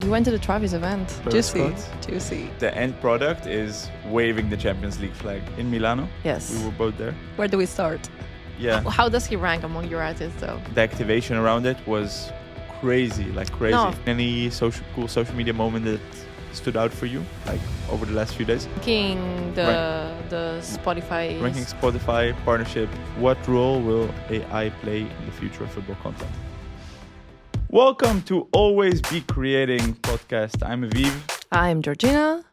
You went to the Travis event. Juicy. The end product is waving the Champions League flag in Milano. Yes. We were both there. Where do we start? Yeah. How does he rank among your artists, though? The activation around it was crazy, like crazy. No. Any cool social media moment that stood out for you, like over the last few days? Ranking the Spotify. Ranking Spotify, partnership. What role will AI play in the future of football content? Welcome to Always Be Creating podcast. I'm Aviv. I'm Georgina.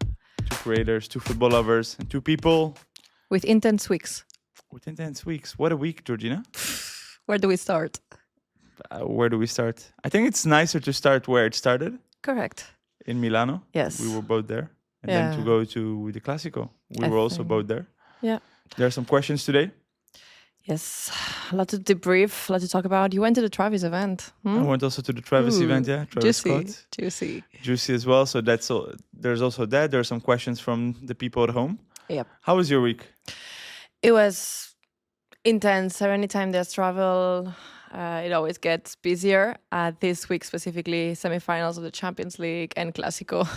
Two creators, two football lovers, and two people with intense weeks. With intense weeks. What a week, Georgina. Where do we start? I think it's nicer to start where it started. Correct. In Milano. Yes. We were both there. And then to go to the Clásico. We were also both there. Yeah. There are some questions today. Yes. A lot to debrief, a lot to talk about. You went to the Travis event. I went also to the Travis event, yeah. Travis Scott. Juicy as well. So that's all. There's also that. There are some questions from the people at home. Yep. How was your week? It was intense. So anytime there's travel, it always gets busier. This week specifically, semifinals of the Champions League and Clásico.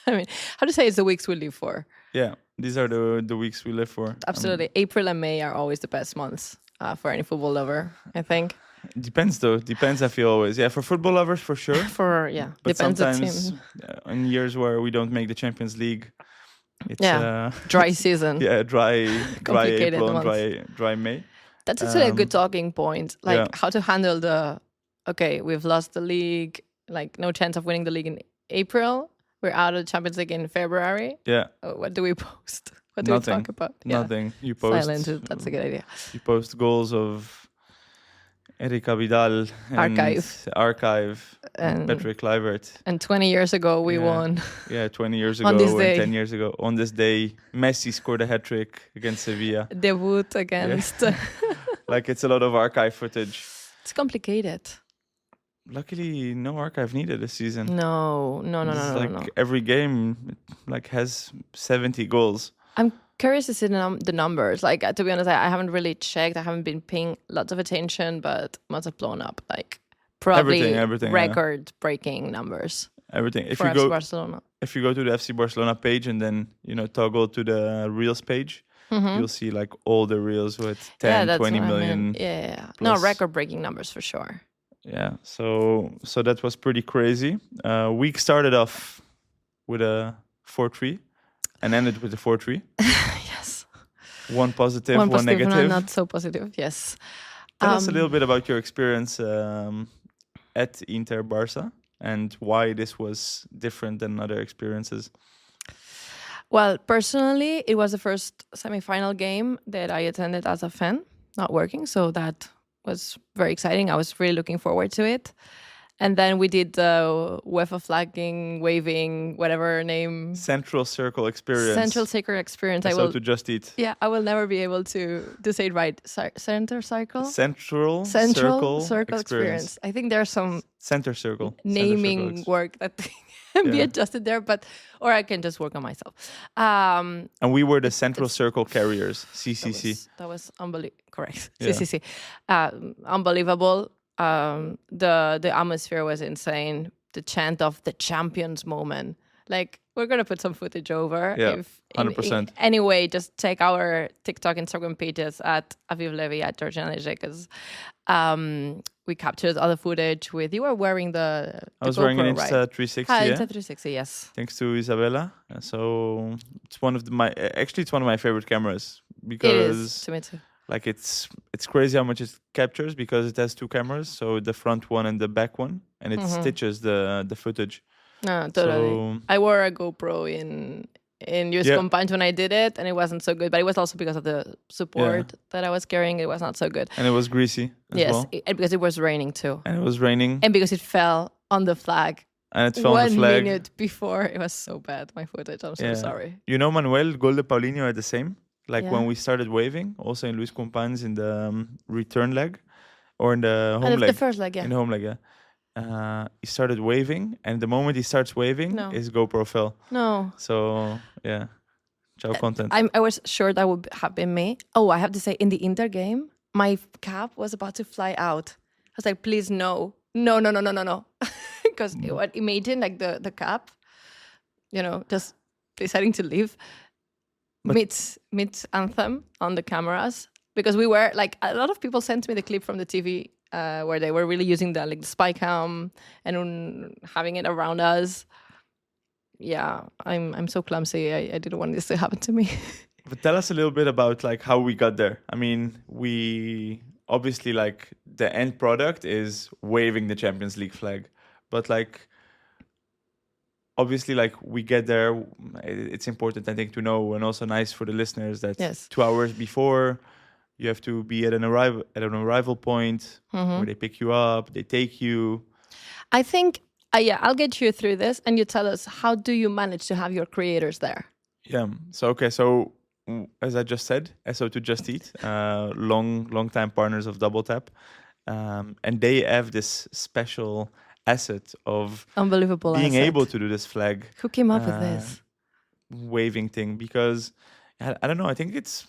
I mean, how to say it's the weeks we live for. Yeah, these are the weeks we live for. Absolutely. April and May are always the best months for any football lover, I think. Depends though. Depends, I feel always. Yeah, for football lovers, for sure. But depends sometimes the team. In years where we don't make the Champions League, it's dry season. Yeah, dry April months. and dry May. That's actually a good talking point. Like how to handle we've lost the league, like no chance of winning the league in April. We're out of the Champions League in February. Yeah. What do we post? What do we talk about? Nothing. You post silent. That's a good idea. You post goals of Eric Abidal and Archive and Patrick Kluivert. And 20 years ago we won. Yeah, 20 years ago on this and day. 10 years ago. On this day, Messi scored a hat-trick against Sevilla. Debut against. Like it's a lot of archive footage. It's complicated. Luckily, no archive needed this season. No. Every game has 70 goals. I'm curious to see the numbers. Like, to be honest, I haven't really checked. I haven't been paying lots of attention, but must have blown up. Like, probably everything, record-breaking numbers. Everything. For FC Barcelona. If you go to the FC Barcelona page and then, toggle to the Reels page, you'll see like all the Reels with 10, 20 million. Yeah. No, record-breaking numbers for sure. Yeah, so that was pretty crazy. Week started off with a 4-3 and ended with a 4-3. Yes. One positive, one negative. And not so positive, yes. Tell us a little bit about your experience at Inter Barça and why this was different than other experiences. Well, personally, it was the first semi-final game that I attended as a fan, not working, so that was very exciting. I was really looking forward to it. And then we did the UEFA flagging, waving, whatever name. Central Circle experience. To Just Eat. Yeah, I will never be able to say it right. Center Circle? Central Circle experience. I think there's some Center Circle naming work that can be adjusted there, or I can just work on myself. And we were the Central Circle carriers, CCC. That was unbelievable. Correct. Yeah. CCC. Unbelievable. The atmosphere was insane. The chant of the champions moment. Like, we're going to put some footage over. Yeah, 100%. Anyway, just check our TikTok, Instagram pages at Aviv Levi, at Georgina, because we captured other footage with, you were wearing the I was GoPro, wearing an right? Insta360. Insta360, yes. Thanks to Isabella. So it's one of my favorite cameras because it is to me too. Like it's crazy how much it captures because it has two cameras, so the front one and the back one, and it stitches the footage. No, totally. So, I wore a GoPro in US Combined when I did it, and it wasn't so good. But it was also because of the support that I was carrying. It was not so good. And it was greasy as well. And because it was raining too. And it was raining. And because it fell on the flag. And it fell on the flag. 1 minute before. It was so bad, my footage. I'm so sorry. Manuel, Gol de Paulinho are the same. Like when we started waving, also in Luis Companys in the return leg, or in the home leg. The first leg, yeah. In the home leg, yeah. He started waving, and the moment he starts waving, his GoPro fell. No. So, yeah. Ciao content. I was sure that would have been me. Oh, I have to say, in the Inter game, my cap was about to fly out. I was like, please, no. because imagine like the cap, just deciding to leave mid anthem on the cameras, because we were like, a lot of people sent me the clip from the TV where they were really using the spy cam and having it around us. Yeah, I'm so clumsy. I didn't want this to happen to me. But tell us a little bit about like how we got there. I mean, we obviously like the end product is waving the Champions League flag, but like obviously like we get there. It's important, I think, to know, and also nice for the listeners that 2 hours before you have to be at an arrival point where they pick you up, they take you. I think I'll get you through this, and you tell us, how do you manage to have your creators there? Yeah. So as I just said, SO2 Just Eat, long time partners of Double Tap, and they have this special asset of unbelievable being able to do this flag. Who came up with this waving thing? Because I don't know. I think it's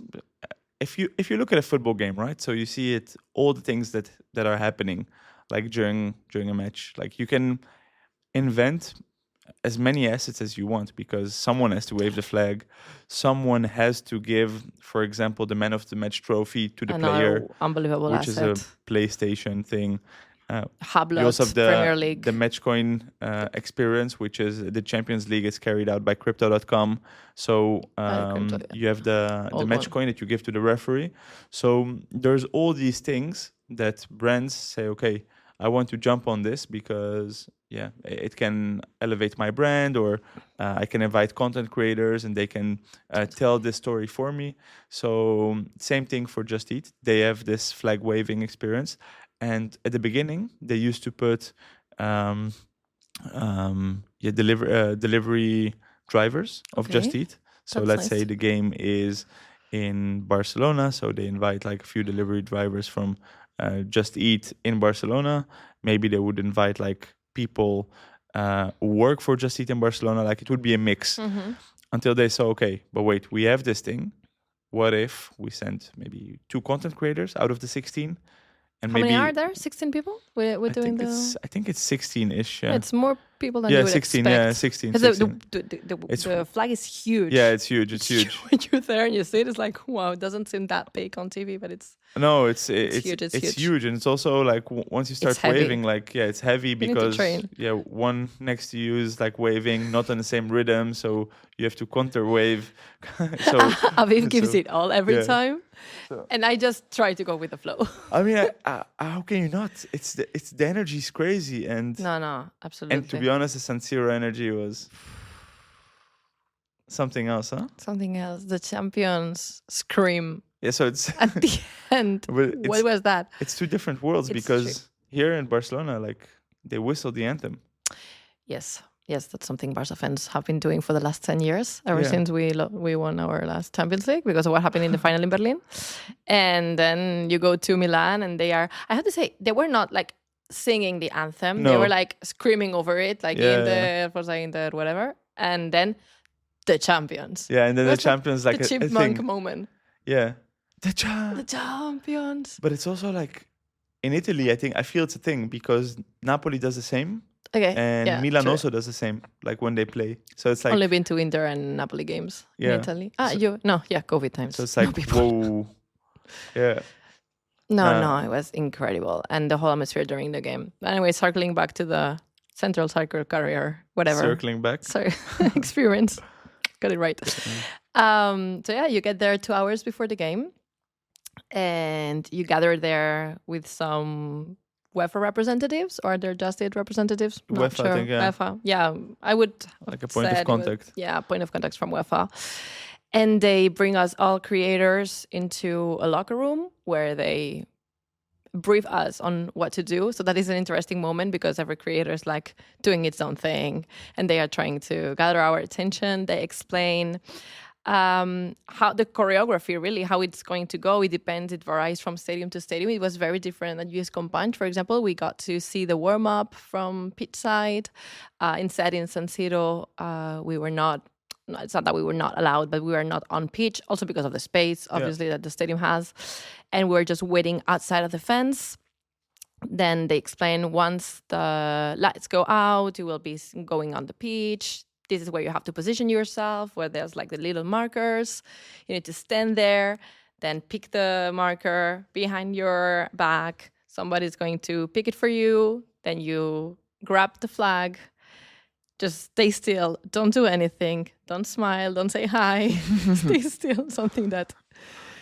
if you look at a football game, right? So you see it, all the things that are happening, like during a match. Like you can invent as many assets as you want, because someone has to wave the flag, someone has to give, for example, the man of the match trophy to the player, unbelievable which asset. is a PlayStation thing. Hublot, you also have Premier League. the match coin experience, which is the Champions League is carried out by Crypto.com. So you have the match coin that you give to the referee. So there's all these things that brands say, okay, I want to jump on this because it can elevate my brand, or I can invite content creators and they can tell this story for me. So same thing for Just Eat. They have this flag waving experience. And at the beginning, they used to put delivery drivers of Just Eat. So let's say the game is in Barcelona. So they invite like a few delivery drivers from Just Eat in Barcelona. Maybe they would invite like people who work for Just Eat in Barcelona. Like it would be a mix until they saw, okay, but wait, we have this thing. What if we send maybe 2 content creators out of the 16? And How many are there? 16 people? I think it's 16-ish. Yeah. It's more people than you would 16, expect. Yeah, 16. The flag is huge. Yeah, it's huge. It's huge. When you're there and you see it, it's like, wow, it doesn't seem that big on TV, but it's huge. It's huge, and it's also like once you start waving, like it's heavy because one next to you is like waving, not on the same rhythm, so you have to counter wave. So Aviv gives it all every time. And I just try to go with the flow. I mean, how can you not? It's the energy is crazy, and no, absolutely. And to be honest, the San Siro energy was something else, huh? Something else. The champions scream. Yeah, so it's at the end. What was that? It's 2 different worlds, because here in Barcelona, like they whistle the anthem. Yes, that's something Barca fans have been doing for the last 10 years, ever since we won our last Champions League, because of what happened in the final in Berlin. And then you go to Milan, and I have to say, they were not like singing the anthem. No. They were like screaming over it, like in the whatever. And then the champions. Yeah, and then the champions, like the chipmunk moment. Yeah. The champions. But it's also like in Italy, I feel it's a thing, because Napoli does the same. Okay. And Milan also does the same, like when they play. So it's like only been to Inter and Napoli games in Italy. COVID times. So it's like whoa. Yeah. No, it was incredible, and the whole atmosphere during the game. Anyway, circling back to the Central Cycle Career, whatever. Circling back. Sorry, experience. Got it right. You get there 2 hours before the game, and you gather there with some UEFA representatives, or they're Just Eat representatives? Not UEFA, sure. I think, yeah. UEFA. Yeah, I would like a point of contact. Point of contact from UEFA. And they bring us all creators into a locker room where they brief us on what to do. So that is an interesting moment, because every creator is like doing its own thing, and they are trying to gather our attention. They explain how the choreography, really, how it's going to go. It depends. It varies from stadium to stadium. It was very different at US Compunch, for example. We got to see the warm-up from pitch side. Instead, in San Siro, we were not. It's not that we were not allowed, but we were not on pitch, also because of the space, obviously, that the stadium has. And we were just waiting outside of the fence. Then they explain once the lights go out, you will be going on the pitch. This is where you have to position yourself, where there's like the little markers. You need to stand there, then pick the marker behind your back. Somebody's going to pick it for you. Then you grab the flag. Just stay still. Don't do anything. Don't smile. Don't say hi. Stay still. Something that.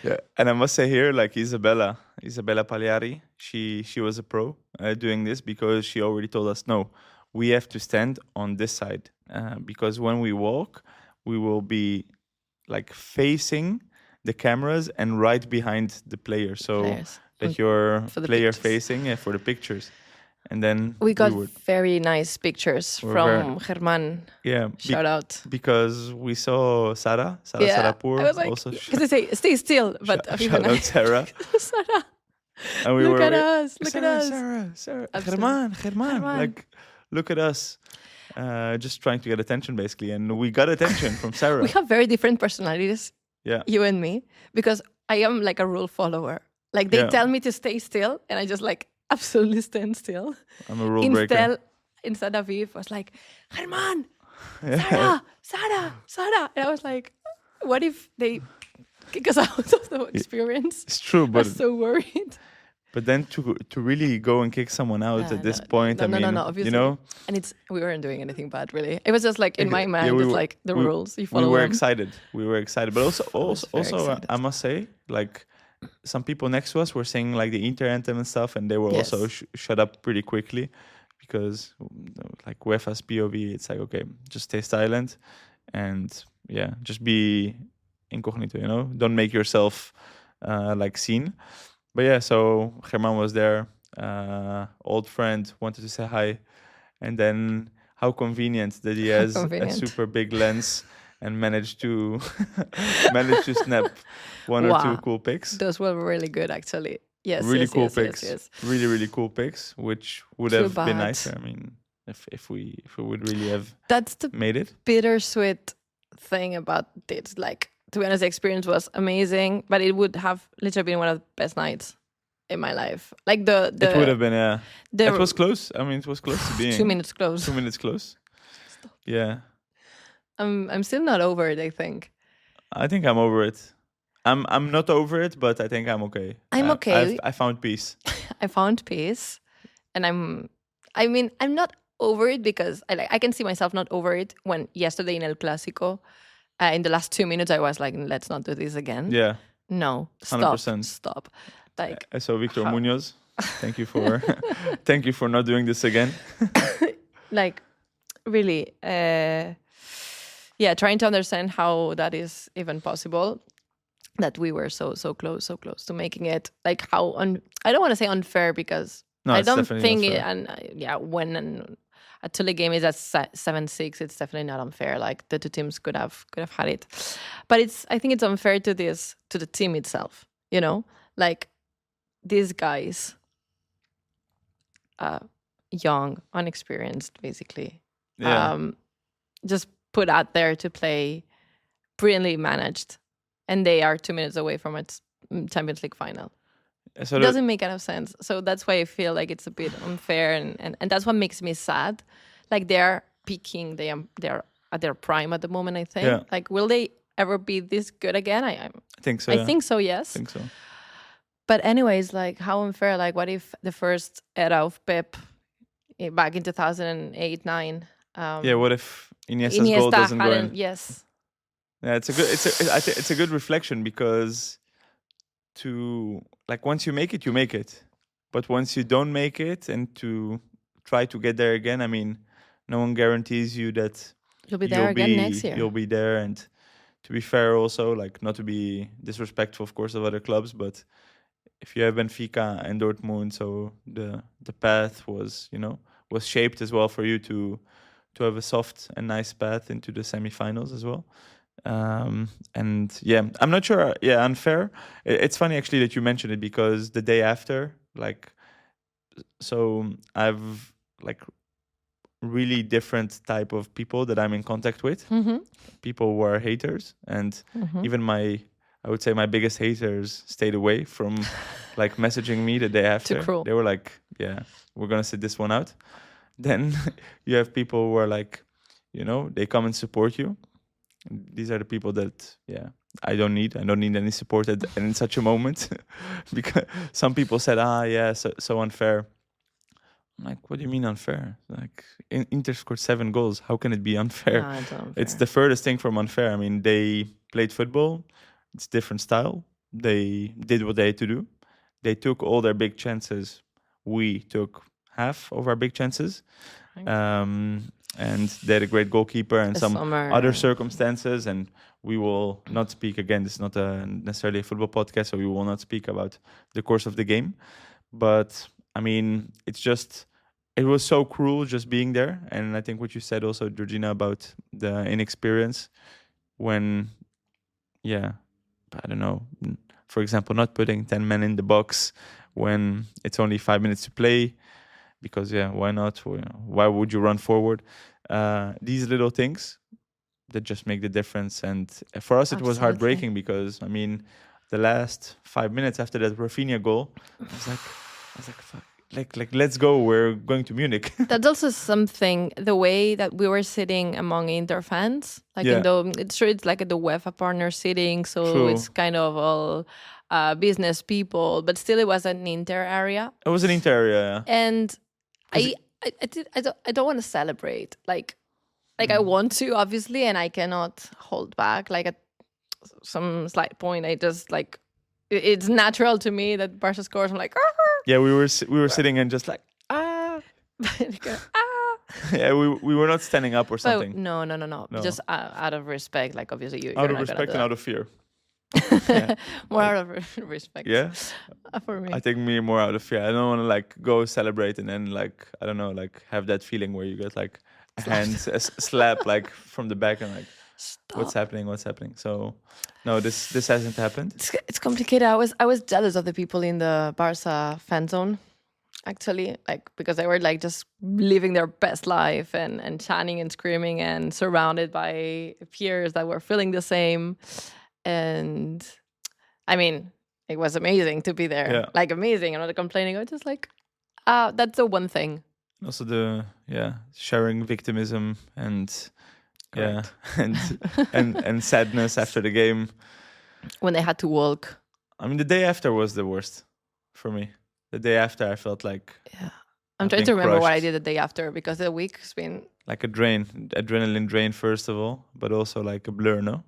Yeah, and I must say here, like Isabella Pagliari, she was a pro doing this, because she already told us, no, we have to stand on this side, because when we walk, we will be like facing the cameras and right behind the player, so that you're player facing for the pictures. And then we got very nice pictures from Germán. Yeah, shout out, because we saw Sarah Sarapur. I was like, also because they say stay still, but shout out Sarah. Sarah, and we look were at us, look Sarah, at us, Sarah, Germán, like look at us, just trying to get attention basically, and we got attention from Sarah. We have very different personalities. Yeah, you and me, because I am like a rule follower. Like they tell me to stay still, and I just like absolutely stand still. I'm a rule breaker. Instead, Aviv was like, Germán, Sarah. And I was like, what if they kick us out of the experience? It's true, but I was so worried. But then to really go and kick someone out at this point, no, obviously. You know? And we weren't doing anything bad, really. It was just like in my mind, it's like the rules, you follow them. We were excited. But also I must say, like, some people next to us were saying like the Inter anthem and stuff, and they were also shut up pretty quickly, because like UEFA's POV, it's like, okay, just stay silent and just be incognito, you know, don't make yourself like seen. But so Germán was there, old friend, wanted to say hi, and then how convenient that he has a super big lens and managed to snap one or two cool pics. Those were really good, actually. Yes, really cool pics. Yes. Really cool pics, which would have been nicer. I mean, if we would really have made it. Bittersweet thing about this. Like, to be honest, the experience was amazing, but it would have literally been one of the best nights in my life. Like it would have been. It was close. I mean, it was close to being 2 minutes close. 2 minutes close. Stop. Yeah. I'm still not over it, I think. I think I'm over it. I'm not over it, but I think I'm okay. I'm okay. I found peace. I found peace, and I'm not over it, because I can see myself not over it when yesterday in El Clásico, in the last 2 minutes, I was like, let's not do this again. Yeah. No, stop. 100%. Stop. Like, so Victor Munoz, thank you for thank you for not doing this again. Like, really, trying to understand how that is even possible. That we were so close to making it. Like, how I don't want to say unfair, because I don't think it. And when a Tule game is at 7-6, it's definitely not unfair. Like, the two teams could have had it, but I think it's unfair to the team itself. You know, like, these guys, young, unexperienced, basically, just put out there to play, brilliantly managed. And they are 2 minutes away from a Champions League final. So it doesn't make enough sense. So that's why I feel like it's a bit unfair, and that's what makes me sad. Like, they're peaking, they're at their prime at the moment, I think. Yeah. Like, will they ever be this good again? I think so. I think so, yes. I think so. But anyways, like, how unfair? Like, what if the first era of Pep back in 2008-9? What if Iniesta's goal doesn't go in? Yes. Yeah, it's a good reflection, because once you make it, but once you don't make it, and to try to get there again, I mean, no one guarantees you that you'll be there again next year. You'll be there, and to be fair, also, like, not to be disrespectful, of course, of other clubs, but if you have Benfica and Dortmund, so the path was shaped as well for you to have a soft and nice path into the semifinals as well. And I'm not sure. Unfair. It's funny actually that you mentioned it, because the day after, like, so I've like really different type of people that I'm in contact with. Mm-hmm. People who are haters, and even my I would say my biggest haters stayed away from like messaging me the day after. Too cruel. They were like, yeah, we're going to sit this one out. Then you have people who are like, they come and support you. These are the people that, I don't need any support in such a moment. Because some people said, so unfair. I'm like, what do you mean unfair? Like, Inter scored 7 goals. How can it be unfair? No, it's unfair. It's the furthest thing from unfair. I mean, they played football. It's different style. They did what they had to do. They took all their big chances. We took half of our big chances. And they had a great goalkeeper and some other circumstances. And we will not speak, again, this is not necessarily a football podcast, so we will not speak about the course of the game. But, I mean, it was so cruel just being there. And I think what you said also, Georgina, about the inexperience when, I don't know, for example, not putting 10 men in the box when it's only 5 minutes to play, because, why not? Why would you run forward? These little things that just make the difference. And for us, it was heartbreaking because, I mean, the last 5 minutes after that Rafinha goal, I was like, fuck. Like, let's go. We're going to Munich. That's also something, the way that we were sitting among Inter fans. Like, it's like the UEFA partner sitting, so True. It's kind of all business people, but still it was an Inter area. It was an Inter area, yeah. And I don't want to celebrate. Like I want to, obviously, and I cannot hold back. Like, at some slight point, I just, like, it's natural to me that Barca scores. I'm like, yeah, we were sitting and just like, Yeah, we were not standing up or something. No. Just out of respect, like, obviously you. Out of respect and out of fear. More out of respect. Yeah, for me. I think me more out of fear. I don't want to like go celebrate and then like I don't know, like have that feeling where you get like a hand slap like from the back and like. Stop. What's happening? So no, this hasn't happened. It's complicated. I was jealous of the people in the Barca fan zone, actually, like, because they were like just living their best life and chanting and screaming and surrounded by peers that were feeling the same. And I mean, it was amazing to be there. Like, amazing. I'm not complaining. I was just like, that's the one thing. Also the sharing victimism and Correct. and sadness after the game when they had to walk. I mean, the day after was the worst for me. The day after, I felt like I'm trying to remember what I did the day after, because the week's been like a adrenaline drain first of all, but also like a blur. No.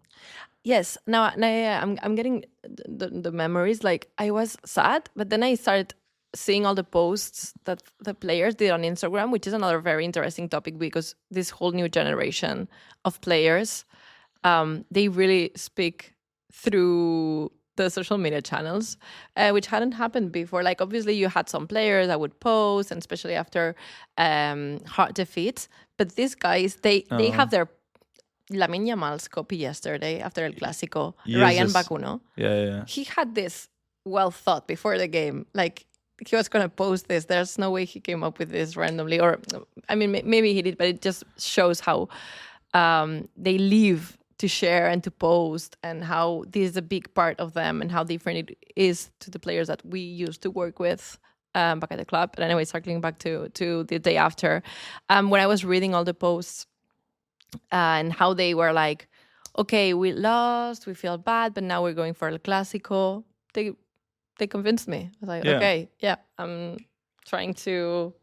Yes. Now I'm getting the memories. Like, I was sad, but then I started seeing all the posts that the players did on Instagram, which is another very interesting topic, because this whole new generation of players, they really speak through the social media channels, which hadn't happened before. Like, obviously you had some players that would post, and especially after hard defeats, but these guys, they have their Lamine Yamal's copy yesterday after El Clásico. Ryan Bakuno. Yeah. He had this well thought before the game, like, he was going to post this. There's no way he came up with this randomly. Or, I mean, maybe he did, but it just shows how they live to share and to post, and how this is a big part of them, and how different it is to the players that we used to work with back at the club. But anyway, circling back to the day after, when I was reading all the posts and how they were like, okay, we lost, we feel bad, but now we're going for El Clásico. They convinced me. I was like, okay, I'm trying to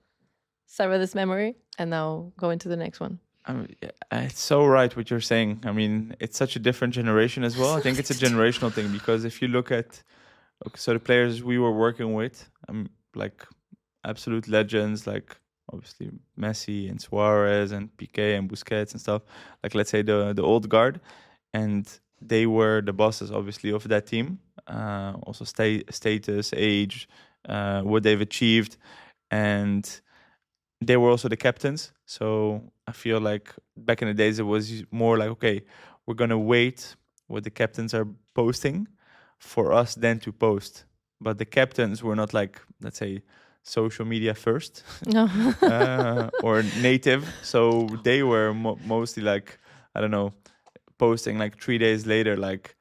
sever this memory and now go into the next one. It's so right what you're saying. I mean, it's such a different generation as well. I think it's a generational thing, because if you look at so the players we were working with, like absolute legends, like obviously Messi and Suarez and Piqué and Busquets and stuff, like, let's say the old guard, and they were the bosses, obviously, of that team. Also status, age, what they've achieved, and they were also the captains. So I feel like back in the days it was more like, okay, we're gonna wait what the captains are posting for us then to post. But the captains were not like, let's say, social media first or native, so they were mostly like, I don't know, posting like 3 days later, like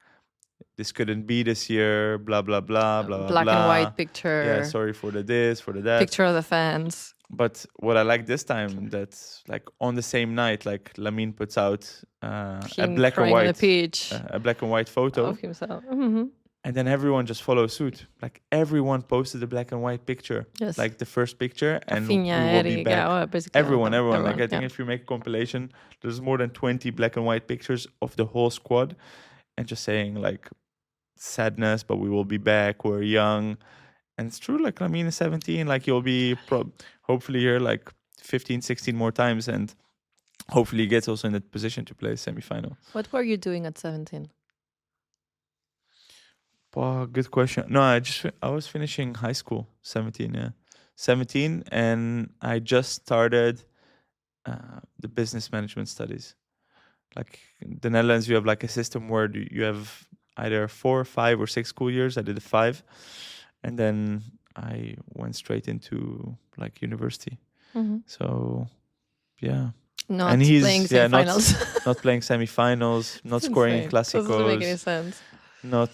this couldn't be this year, blah, blah, blah, blah, blah, black blah. and white picture. Yeah, sorry for the this, for the that. Picture of the fans. But what I like this time, that's like on the same night, like Lamine puts out a black and white, a black and white photo of himself, and then everyone just follows suit. Like everyone posted a black and white picture, like the first picture, and we will be back. Everyone. Like I think if you make a compilation, there's more than 20 black and white pictures of the whole squad, and just saying like sadness, but we will be back. We're young. And it's true, like Lamine is 17, like you'll be hopefully here like 15, 16 more times, and hopefully he gets also in that position to play semi-final. What were you doing at 17? Good question. No, I was finishing high school, 17, yeah. 17, and I just started the business management studies. Like in the Netherlands, you have like a system where you have either 4, 5, or 6 school years. I did 5. And then I went straight into like university. So, yeah. Not playing semifinals. Not playing semifinals, not scoring in Clásicos. Doesn't make any sense. Not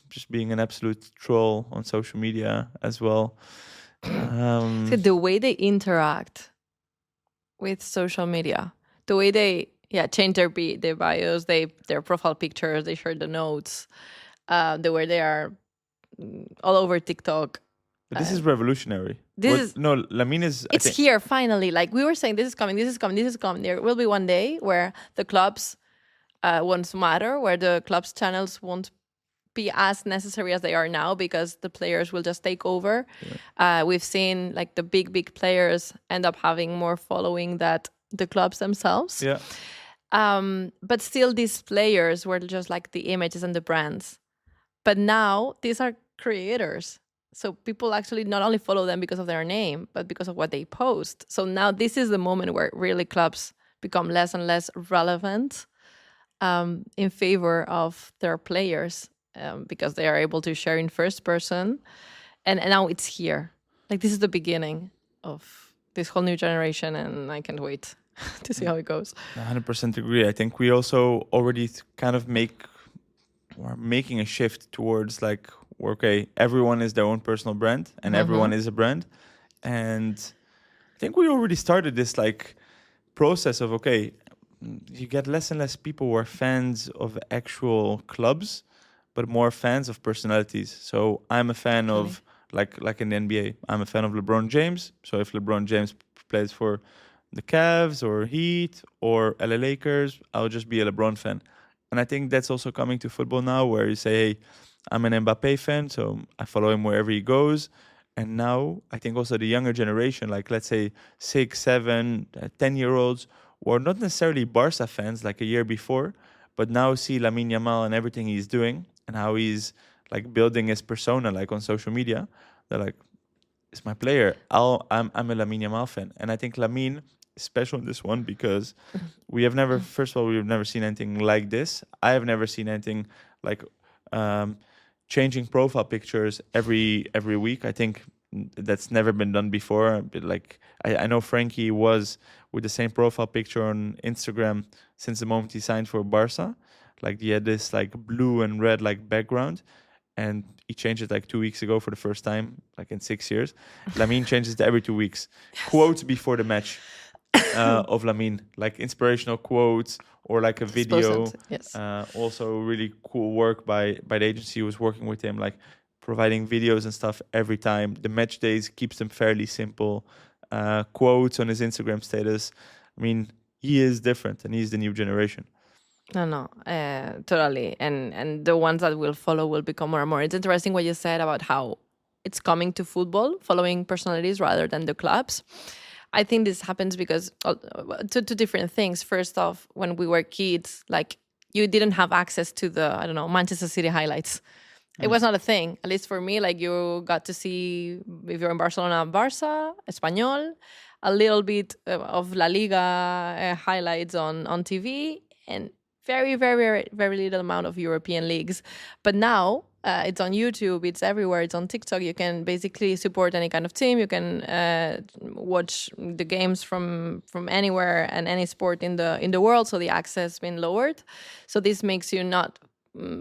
just being an absolute troll on social media as well. So the way they interact with social media, the way they change their bios, their profile pictures, they share the notes. The way they are all over TikTok. But this is revolutionary. Lamine is... It's here, finally. Like we were saying, this is coming. There will be one day where the clubs won't matter, where the clubs' channels won't be as necessary as they are now because the players will just take over. We've seen like the big players end up having more following than the clubs themselves. But still, these players were just like the images and the brands. But now these are creators. So people actually not only follow them because of their name, but because of what they post. So now this is the moment where really clubs become less and less relevant in favor of their players because they are able to share in first person. And now it's here. Like this is the beginning of this whole new generation, and I can't wait to see how it goes. 100% agree. I think we also already kind of we're making a shift towards like, okay, everyone is their own personal brand and everyone is a brand. And I think we already started this like process of, okay, you get less and less people who are fans of actual clubs, but more fans of personalities. So I'm a fan of, like in the NBA, I'm a fan of LeBron James. So if LeBron James plays for the Cavs or Heat or LA Lakers, I'll just be a LeBron fan. And I think that's also coming to football now, where you say, hey, I'm an Mbappé fan, so I follow him wherever he goes. And now I think also the younger generation, like let's say 6, 7, 10-year-olds, or not necessarily Barca fans like a year before, but now see Lamine Yamal and everything he's doing and how he's like building his persona like on social media. They're like, it's my player. I'm a Lamine Yamal fan. And I think Lamine special in this one because we've never seen anything like this. I have never seen anything like changing profile pictures every week. I think that's never been done before. But like I know Frankie was with the same profile picture on Instagram since the moment he signed for Barca. Like he had this like blue and red like background, and he changed it like 2 weeks ago for the first time, like in 6 years. Lamine changes it every 2 weeks. Yes. Quotes before the match. Of Lamine, like inspirational quotes or like a video. Yes. Also really cool work by the agency who was working with him, like providing videos and stuff every time. The match days keeps them fairly simple. Quotes on his Instagram status. I mean, he is different and he's the new generation. No, totally. And the ones that will follow will become more and more. It's interesting what you said about how it's coming to football, following personalities rather than the clubs. I think this happens because two different things. First off, when we were kids, like you didn't have access to the, Manchester City highlights. It was not a thing, at least for me. Like you got to see, if you're in Barcelona, Barça, Espanyol, a little bit of La Liga highlights on TV, and very, very, very little amount of European leagues. But now it's on YouTube, it's everywhere, it's on TikTok. You can basically support any kind of team. You can watch the games from anywhere and any sport in the world. So the access has been lowered. So this makes you not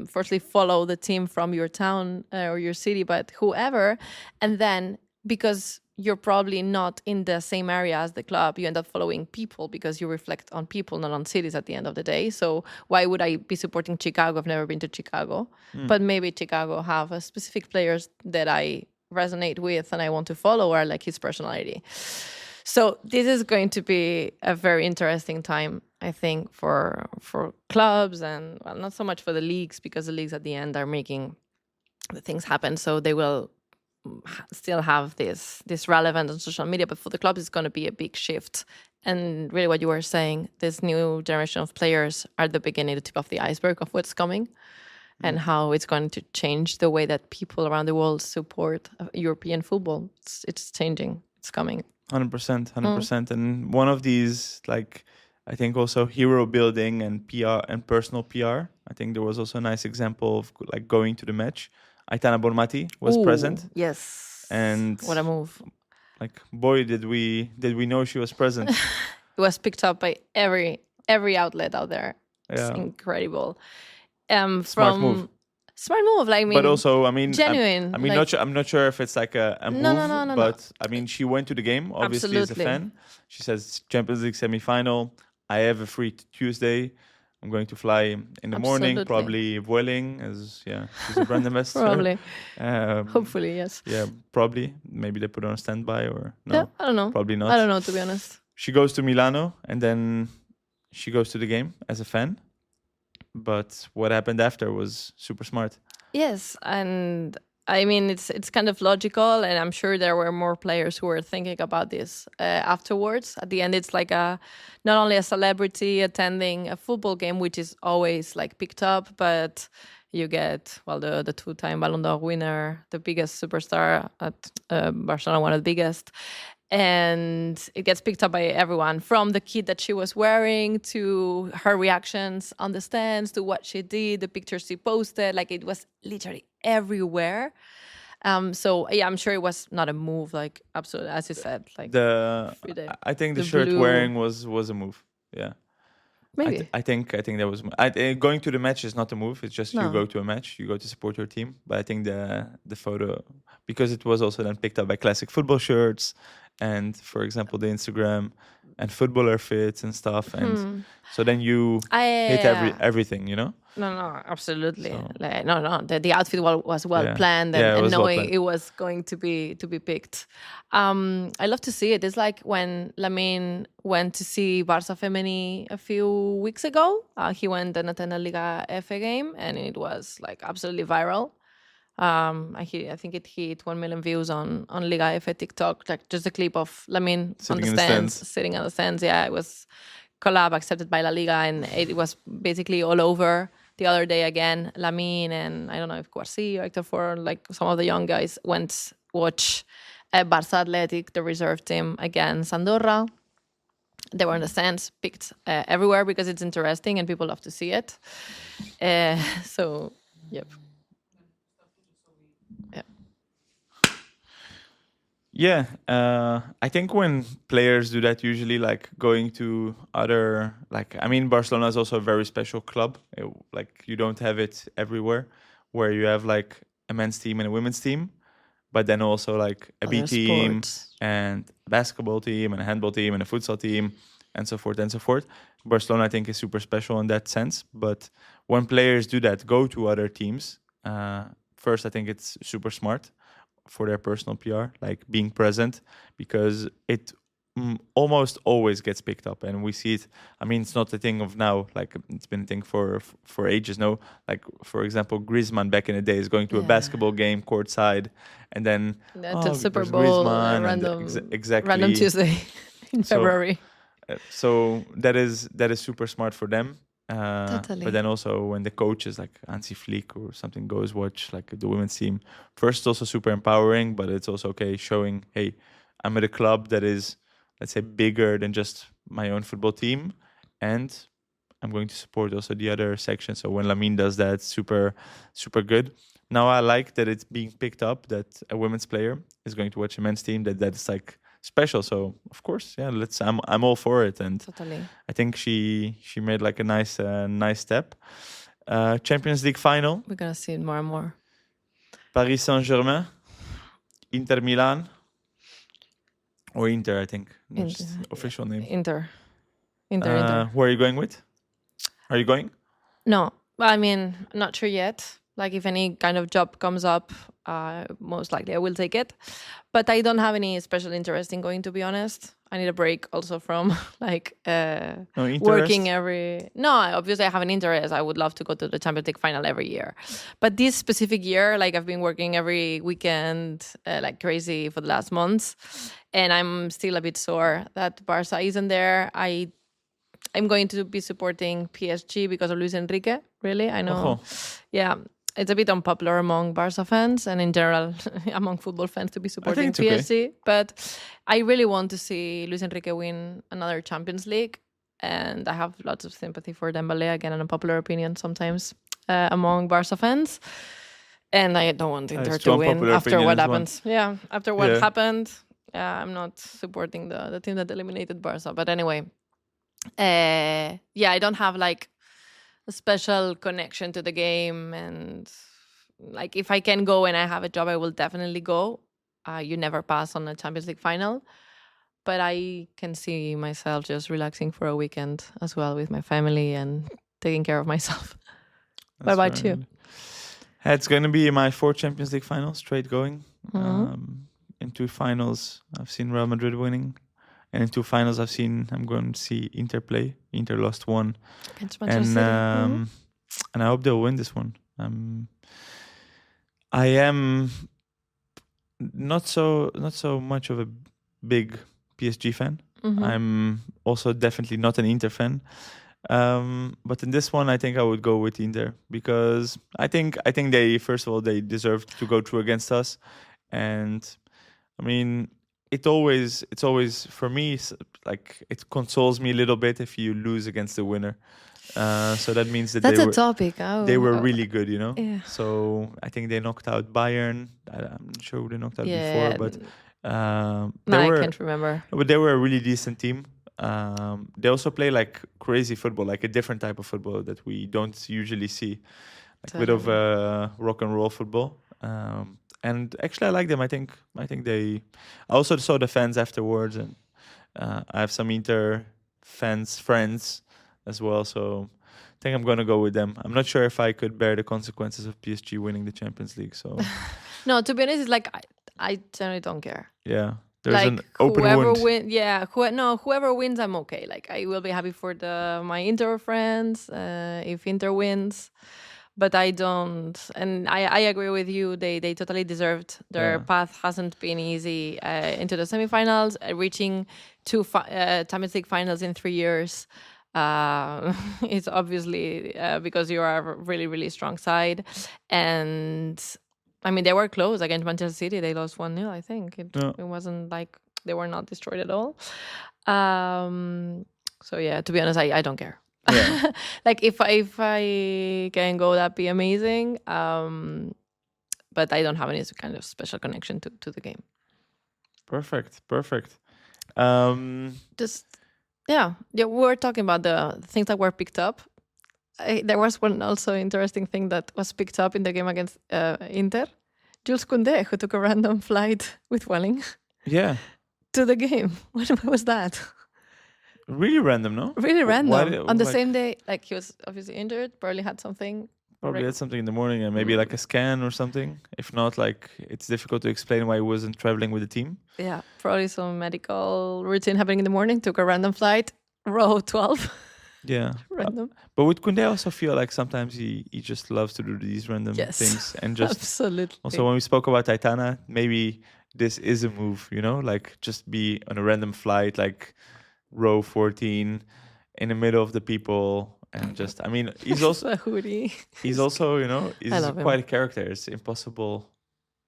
firstly follow the team from your town or your city, but whoever. And then because you're probably not in the same area as the club, you end up following people because you reflect on people, not on cities at the end of the day. So why would I be supporting Chicago? I've never been to Chicago, but maybe Chicago have a specific players that I resonate with and I want to follow, or like his personality. So this is going to be a very interesting time, I think, for clubs and, well, not so much for the leagues, because the leagues at the end are making the things happen. So they will still have this relevance on social media, but for the clubs it's going to be a big shift. And really what you were saying, this new generation of players are the beginning, the tip of the iceberg of what's coming, and how it's going to change the way that people around the world support European football. It's changing, it's coming. 100%. And one of these, like, I think also hero building and PR and personal PR. I think there was also a nice example of like going to the match. Aitana Bonmati was present. Yes. And what a move. Like, boy, did we know she was present. It was picked up by every outlet out there. It's incredible. Smart move. Like, I mean, but also, I mean, genuine. I'm not sure if it's like a move, no, but I mean, she went to the game obviously as a fan. She says Champions League semi-final. I have a free Tuesday. I'm going to fly in the morning, probably Vueling, as she's a brand ambassador. Probably. Hopefully, yes. Yeah, probably. Maybe they put her on standby or no. Yeah, I don't know. Probably not. I don't know, to be honest. She goes to Milano and then she goes to the game as a fan. But what happened after was super smart. Yes, and I mean, it's kind of logical, and I'm sure there were more players who were thinking about this afterwards. At the end, it's like not only a celebrity attending a football game, which is always like picked up, but you get, well, the two-time Ballon d'Or winner, the biggest superstar at Barcelona, one of the biggest. And it gets picked up by everyone, from the kit that she was wearing to her reactions on the stands to what she did, the pictures she posted. Like, it was literally everywhere. So yeah, I'm sure it was not a move, like, absolutely, as you said. Like, I think the shirt blue wearing was a move. Yeah, maybe. I think that was going to the match is not a move. It's just you go to a match, you go to support your team. But I think the photo, because it was also then picked up by classic football shirts. And for example, the Instagram and footballer fits and stuff, and so then you hit everything, you know. No, absolutely. So, like, no. The outfit was well planned, and knowing it was going to be picked. I love to see it. It's like when Lamine went to see Barça Femení a few weeks ago. He went and attended a Liga F game, and it was like absolutely viral. I think it hit 1 million views on Liga F TikTok, like just a clip of Lamine on the stands, sitting on the stands. Yeah, it was collab accepted by La Liga, and it was basically all over. The other day again, Lamine and I don't know if Kouassi or Hector Ford, like some of the young guys, went watch Barça Athletic, the reserve team, against Andorra. They were in the stands, picked everywhere because it's interesting and people love to see it. So, yep. Yeah, I think when players do that, usually like going to other, like, I mean, Barcelona is also a very special club. Like, you don't have it everywhere, where you have like a men's team and a women's team, but then also like a B team and a basketball team and a handball team and a futsal team and so forth and so forth. Barcelona, I think, is super special in that sense. But when players do that, go to other teams, first, I think it's super smart for their personal PR, like being present, because it almost always gets picked up, and we see it. I mean, it's not a thing of now, like it's been a thing for ages. No, like for example, Griezmann back in the day is going to a basketball game courtside, and then to Super Bowl, random Tuesday in February. So that is super smart for them. Totally. But then also when the coaches like Hansi Flick or something goes watch like the women's team, first it's also super empowering, but it's also showing, hey, I'm at a club that is, let's say, bigger than just my own football team, and I'm going to support also the other section. So when Lamine does that, super good. Now I like that it's being picked up that a women's player is going to watch a men's team, that's like special. So of course, yeah, I'm all for it, and totally. I think she made like a nice step. Champions League final. We're gonna see it more and more. Paris Saint-Germain, Inter Milan, or Inter, I think. Official name. Inter. Who are you going with? Are you going? No, I mean, I'm not sure yet. Like, if any kind of job comes up, most likely I will take it. But I don't have any special interest in going, to be honest. I need a break also from working every... No, obviously I have an interest. I would love to go to the Champions League final every year. But this specific year, like, I've been working every weekend like crazy for the last months. And I'm still a bit sore that Barca isn't there. I'm going to be supporting PSG because of Luis Enrique, really. I know. Yeah, it's a bit unpopular among Barca fans and in general among football fans to be supporting PSG. Okay. But I really want to see Luis Enrique win another Champions League. And I have lots of sympathy for Dembélé, again, an unpopular opinion sometimes among Barca fans. And I don't want Inter to win after what happens. Yeah, after what happened, I'm not supporting the team that eliminated Barca. But anyway, I don't have like a special connection to the game, and like if I can go and I have a job, I will definitely go. You never pass on a Champions League final, but I can see myself just relaxing for a weekend as well with my family and taking care of myself. What about you? It's going to be my 4th Champions League final straight going. Mm-hmm. In 2 finals, I've seen Real Madrid winning. And in 2 finals, I'm going to see Inter play. Inter lost 1. Against Manchester City. And I hope they'll win this one. I am not so much of a big PSG fan. Mm-hmm. I'm also definitely not an Inter fan. But in this one, I think I would go with Inter because I think they, first of all, they deserve to go through against us. And I mean, it's always for me, like, it consoles me a little bit if you lose against the winner. So that means that they were really good, you know. Yeah. So I think they knocked out Bayern. I'm not sure who they knocked out before, but I can't remember. But they were a really decent team. They also play like crazy football, like a different type of football that we don't usually see, like a bit of rock and roll football. And actually, I like them. I think they. I also saw the fans afterwards, and I have some Inter friends as well. So I think I'm gonna go with them. I'm not sure if I could bear the consequences of PSG winning the Champions League. So no, to be honest, it's like I generally don't care. Yeah, there's like an open whoever wound. Whoever wins, I'm okay. Like, I will be happy for my Inter friends if Inter wins. But I don't, and I agree with you. They totally deserved. Their path hasn't been easy into the semifinals. Reaching 2 Champions League finals in 3 years, it's obviously because you are a really, really strong side. And I mean, they were close against Manchester City. They lost 1-0. I think it wasn't like they were not destroyed at all. So yeah, to be honest, I don't care. Yeah. Like, if I can go, that'd be amazing. But I don't have any kind of special connection to the game. Perfect. We were talking about the things that were picked up. There was one also interesting thing that was picked up in the game against Inter. Jules Koundé, who took a random flight with Welling. Yeah. To the game. What was that? Really random, no? Really random. On the same day, like, he was obviously injured, probably had something. Probably had something in the morning, and maybe like a scan or something. If not, like, it's difficult to explain why he wasn't traveling with the team. Yeah, probably some medical routine happening in the morning. Took a random flight, row 12. Yeah. Random. But with Koundé, I also feel like sometimes he just loves to do these random things. And just absolutely. Also, when we spoke about Aitana, maybe this is a move, you know? Like, just be on a random flight, like row 14 in the middle of the people, and just, I mean, he's also he's also, you know, he's quite a character. It's impossible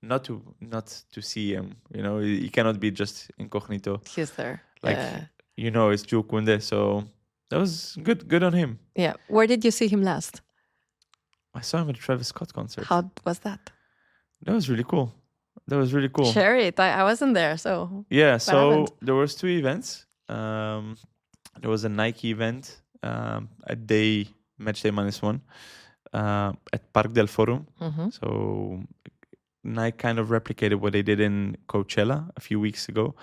not to see him, you know. He cannot be just incognito. He's there, like, you know, it's Jules Koundé, so that was good on him. Yeah. Where did you see him last? I saw him at a Travis Scott concert. How was that? That was really cool. Share it. I wasn't there, so yeah. So there was 2 events. There was a Nike event, a day, match day -1, at Parc del Forum. So Nike kind of replicated what they did in Coachella a few weeks ago,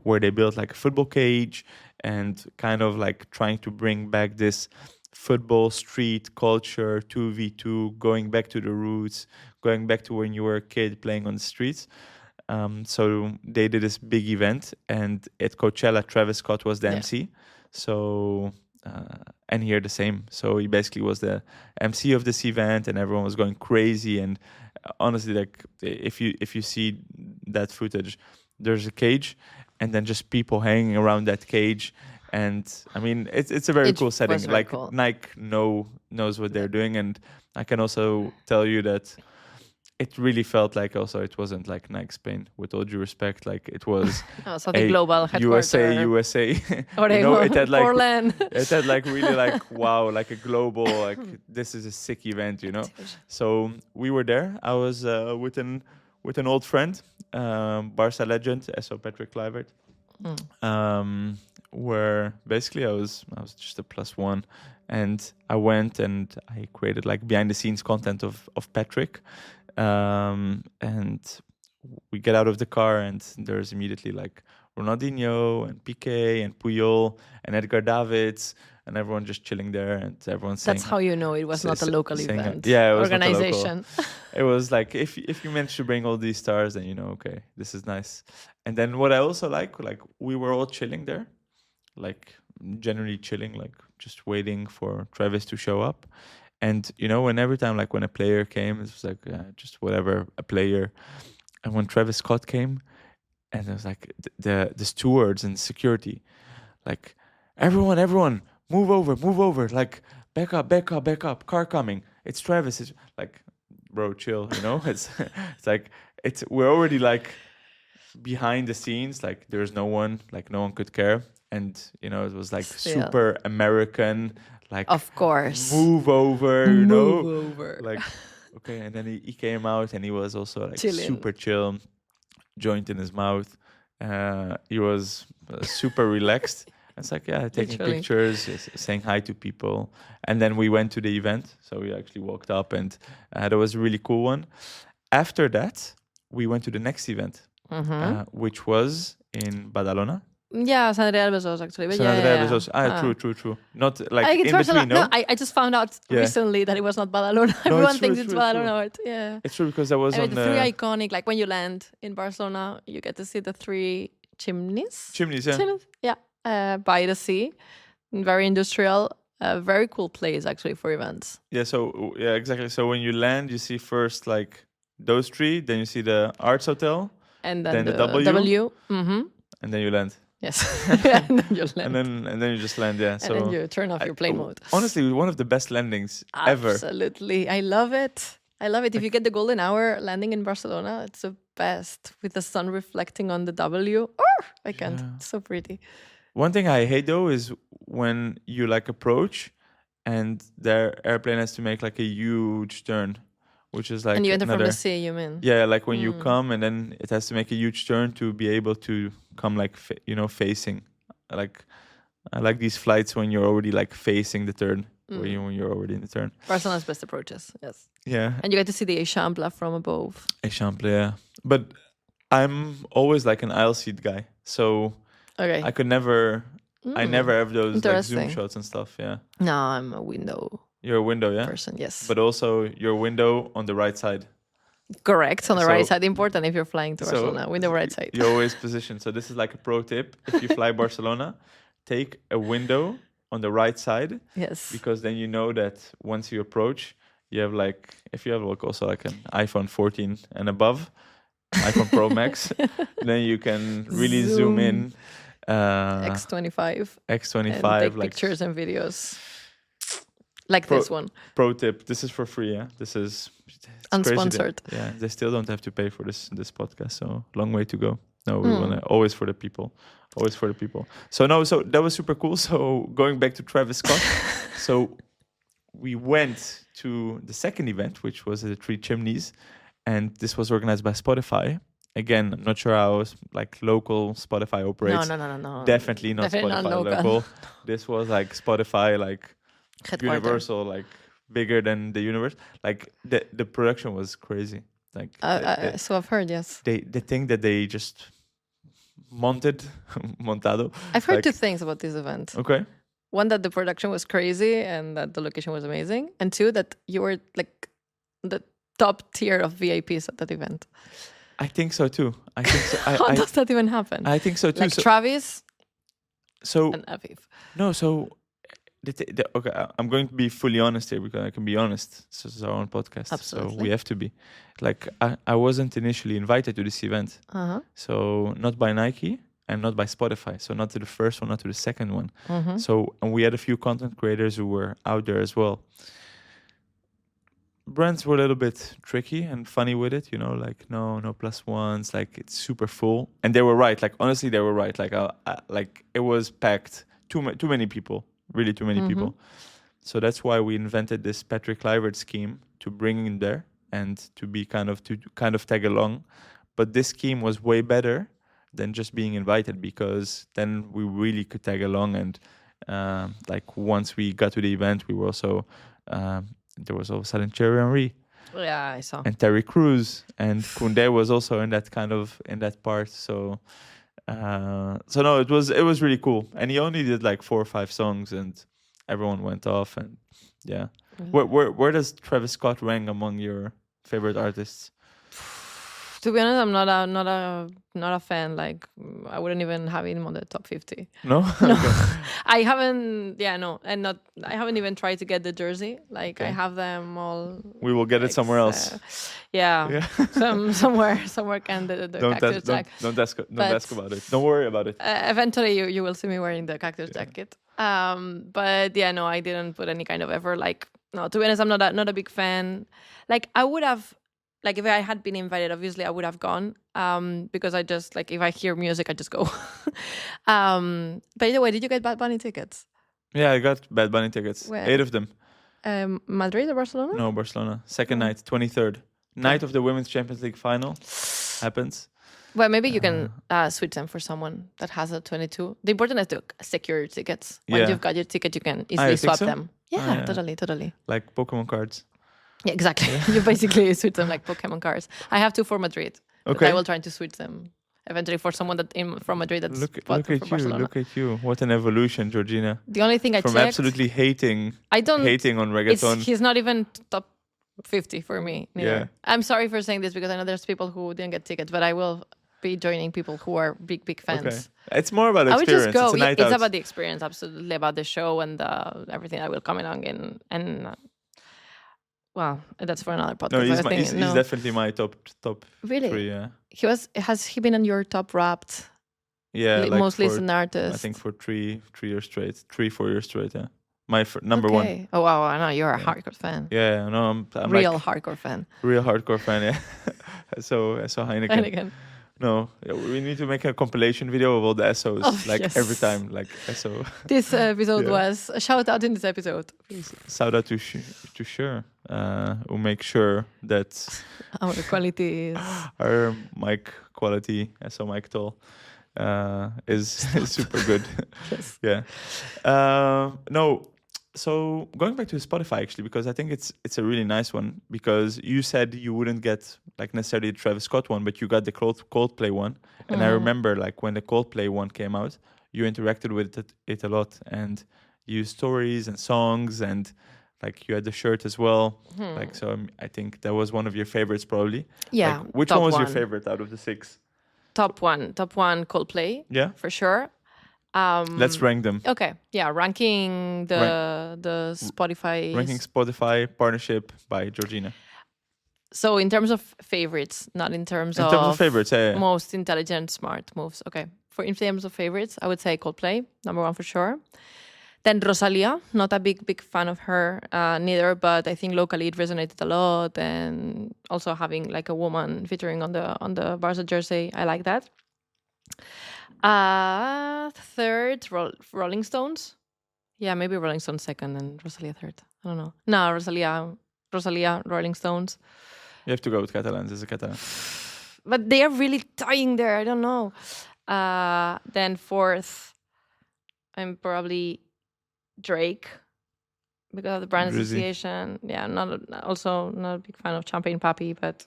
where they built like a football cage and kind of like trying to bring back this football street culture, 2v2, going back to the roots, going back to when you were a kid playing on the streets. So they did this big event, and at Coachella, Travis Scott was the MC. So and here the same. So he basically was the MC of this event, and everyone was going crazy. And honestly, like if you see that footage, there's a cage, and then just people hanging around that cage. And I mean, it's a very cool setting. Like cool. Nike knows what they're doing, and I can also tell you that it really felt like also it wasn't like Nike Spain, with all due respect. Like it was the global headquarters. USA. Or it had like Portland. It had like really like wow, like a global like this is a sick event, So we were there. I was with an old friend, Barca legend, SO Patrick Kluivert. Where basically I was just a +1, and I went and I created like behind the scenes content of Patrick, and we get out of the car and there's immediately like Ronaldinho and Piqué and Puyol and Edgar Davids and everyone just chilling there, and everyone's saying, that's how you know it was not a local event. Yeah, it was organization. Not a local. It was like if you managed to bring all these stars, then okay, this is nice. And then what I also like we were all chilling there, like generally chilling, like just waiting for Travis to show up. And when every time like when a player came, it was like just whatever, a player. And when Travis Scott came, and it was like the stewards and security, like everyone move over, like back up, car coming, it's Travis. It's like, bro, chill, it's like we're already like behind the scenes, like there's no one could care. And it was like super American, like of course, move over, move over. Like okay. And then he came out and he was also like chilling. Super chill, joint in his mouth. He was super relaxed. It's like taking pictures, saying hi to people. And then we went to the event, so we actually walked up, and that was a really cool one. After that, we went to the next event, which was in Badalona. Yeah, Sant Adrià de Besòs actually. But Sant Adrià de Besòs. True. Not like in between, no? No, I just found out recently that it was not Badalona. Everyone thinks it's Badalona. But yeah. It's true because I was on the 3 iconic, like when you land in Barcelona, you get to see the 3 chimneys. Yeah. By the sea. Very industrial. Very cool place actually for events. Yeah, exactly. So when you land, you see first like those 3, then you see the Arts Hotel. And then the W. And then you land. Yes. And then you land. And then you just land, yeah. And then you turn off your plane mode. Honestly, one of the best landings ever. Absolutely. I love it. If you get the golden hour landing in Barcelona, it's the best. With the sun reflecting on the W. Oh, I can't. Yeah. It's so pretty. One thing I hate though is when you like approach and their airplane has to make like a huge turn. Which is like, and you enter from the sea, you mean? Yeah, like when you come and then it has to make a huge turn to be able to come like facing. Like I like these flights when you're already like facing the turn, when you're already in the turn. Barcelona's best approaches, yes. Yeah. And you get to see the Eixample from above. Eixample, yeah. But I'm always like an aisle seat guy, so I could never. I never have those like zoom shots and stuff. Yeah. No, I'm a window. You're a window, yeah? Person, yes. But also your window on the right side. Correct, on the right side. Important if you're flying to Barcelona, window right side. You always position. So this is like a pro tip. If you fly Barcelona, take a window on the right side. Yes. Because then you know that once you approach, you have like, if you have like also like an iPhone 14 and above, iPhone Pro Max, then you can really zoom in. X25. X25. And take pictures and videos. Like this one. Pro tip. This is for free, yeah? This is... unsponsored. Yeah, they still don't have to pay for this podcast, so long way to go. No, we want to always for the people. So that was super cool. So going back to Travis Scott. So we went to the second event, which was the 3 Chimneys, and this was organized by Spotify. Again, I'm not sure how like local Spotify operates. No. Definitely not Spotify local. This was like Spotify, like headquarter. Universal, like bigger than the universe. Like the production was crazy. Like so I've heard, yes. The thing that they just montado. I've heard two things about this event. Okay. One, that the production was crazy and that the location was amazing, and two, that you were like the top tier of VIPs at that event. I think so too. How does that even happen? I think so too. Like Travis. And Aviv. No, so okay, I'm going to be fully honest here because I can be honest. This is our own podcast, absolutely. So we have to be. Like I wasn't initially invited to this event, so not by Nike and not by Spotify. So not to the first one, not to the second one. So and we had a few content creators who were out there as well. Brands were a little bit tricky and funny with it, like no plus ones, like it's super full, and they were right. Like honestly, they were right. Like like it was packed, too many people, really too many people. So that's why we invented this Patrick Kluivert scheme to bring in there and to kind of tag along. But this scheme was way better than just being invited, because then we really could tag along, and like once we got to the event, we were also. There was all of a sudden Thierry Henry. Yeah, I saw. And Terry Crews, and Koundé was also in that part. So no, it was really cool. And he only did like 4 or 5 songs, and everyone went off. And yeah, where does Travis Scott rank among your favorite artists? To be honest, I'm not a fan. Like I wouldn't even have him on the top 50. No, no, I haven't. Yeah, no, and not. I haven't even tried to get the jersey. Like I have them all. We will get it somewhere else. Yeah. somewhere can the Cactus Jack. Don't ask about it. Don't worry about it. Eventually, you will see me wearing the Cactus jacket. But yeah, no, I didn't put any kind of effort. Like no, to be honest, I'm not a big fan. Like I would have. Like if I had been invited, obviously I would have gone. Because I just like if I hear music, I just go. By the way, did you get Bad Bunny tickets? Yeah, I got Bad Bunny tickets. Where? 8 of them. Madrid or Barcelona? No, Barcelona. Second night, 23rd. Night of the Women's Champions League final happens. Well, maybe you can switch them for someone that has a 22. The important is to secure your tickets. Once you've got your ticket, you can easily swap them. Yeah, totally. Like Pokemon cards. Yeah, exactly. You basically switch them like Pokemon cards. I have 2 for Madrid. Okay. I will try to switch them eventually for someone from Madrid that's look at Barcelona. Look at you. What an evolution, Georgina. The only thing from checked, absolutely hating on reggaeton. He's not even top 50 for me. Neither. Yeah. I'm sorry for saying this because I know there's people who didn't get tickets, but I will be joining people who are big fans. Okay. It's more about experience. I would just go. It's a night out. About the experience, absolutely, about the show and everything I will come along in. And well, that's for another podcast. No, he's definitely my top really? 3. Yeah. Has he been on your top Wrapped? Yeah, like most listened artist. I think for 3 years straight, 3-4 years straight. Yeah, my number one. Oh wow, I know you're a hardcore fan. Yeah, no, I'm real like, hardcore fan. Real hardcore fan. Yeah. so Heineken. No, we need to make a compilation video of all the SOs, every time, like SO. This episode was a shout out in this episode. Shout out to Shure, who make sure that our quality is our mic quality, SO mic tool, is super good. Yes. Yeah. No. So going back to Spotify actually, because I think it's a really nice one, because you said you wouldn't get like necessarily the Travis Scott one, but you got the Coldplay one. And I remember like when the Coldplay one came out, you interacted with it a lot, and you used stories and songs, and like you had the shirt as well. Like, so I think that was one of your favorites probably. Yeah. Like, which one was your favorite out of the 6? Top one Coldplay. Yeah, for sure. Let's rank them. Okay, yeah, ranking the Spotify. Ranking Spotify partnership by Georgina. So in terms of favorites, not in terms of... In terms of favorites, yeah. Most intelligent, smart moves. Okay, in terms of favorites, I would say Coldplay, number 1 for sure. Then Rosalia, not a big fan of her neither, but I think locally it resonated a lot, and also having like a woman featuring on the Barca jersey, I like that. Third, Rolling Stones. Yeah, maybe Rolling Stones second and Rosalia third. I don't know. No, Rosalia, Rolling Stones. You have to go with Catalans as a Catalan. But they are really tying there. I don't know. Then fourth, I'm probably Drake, because of the brand Drizzy. association. Yeah, not a big fan of Champagne Papi, but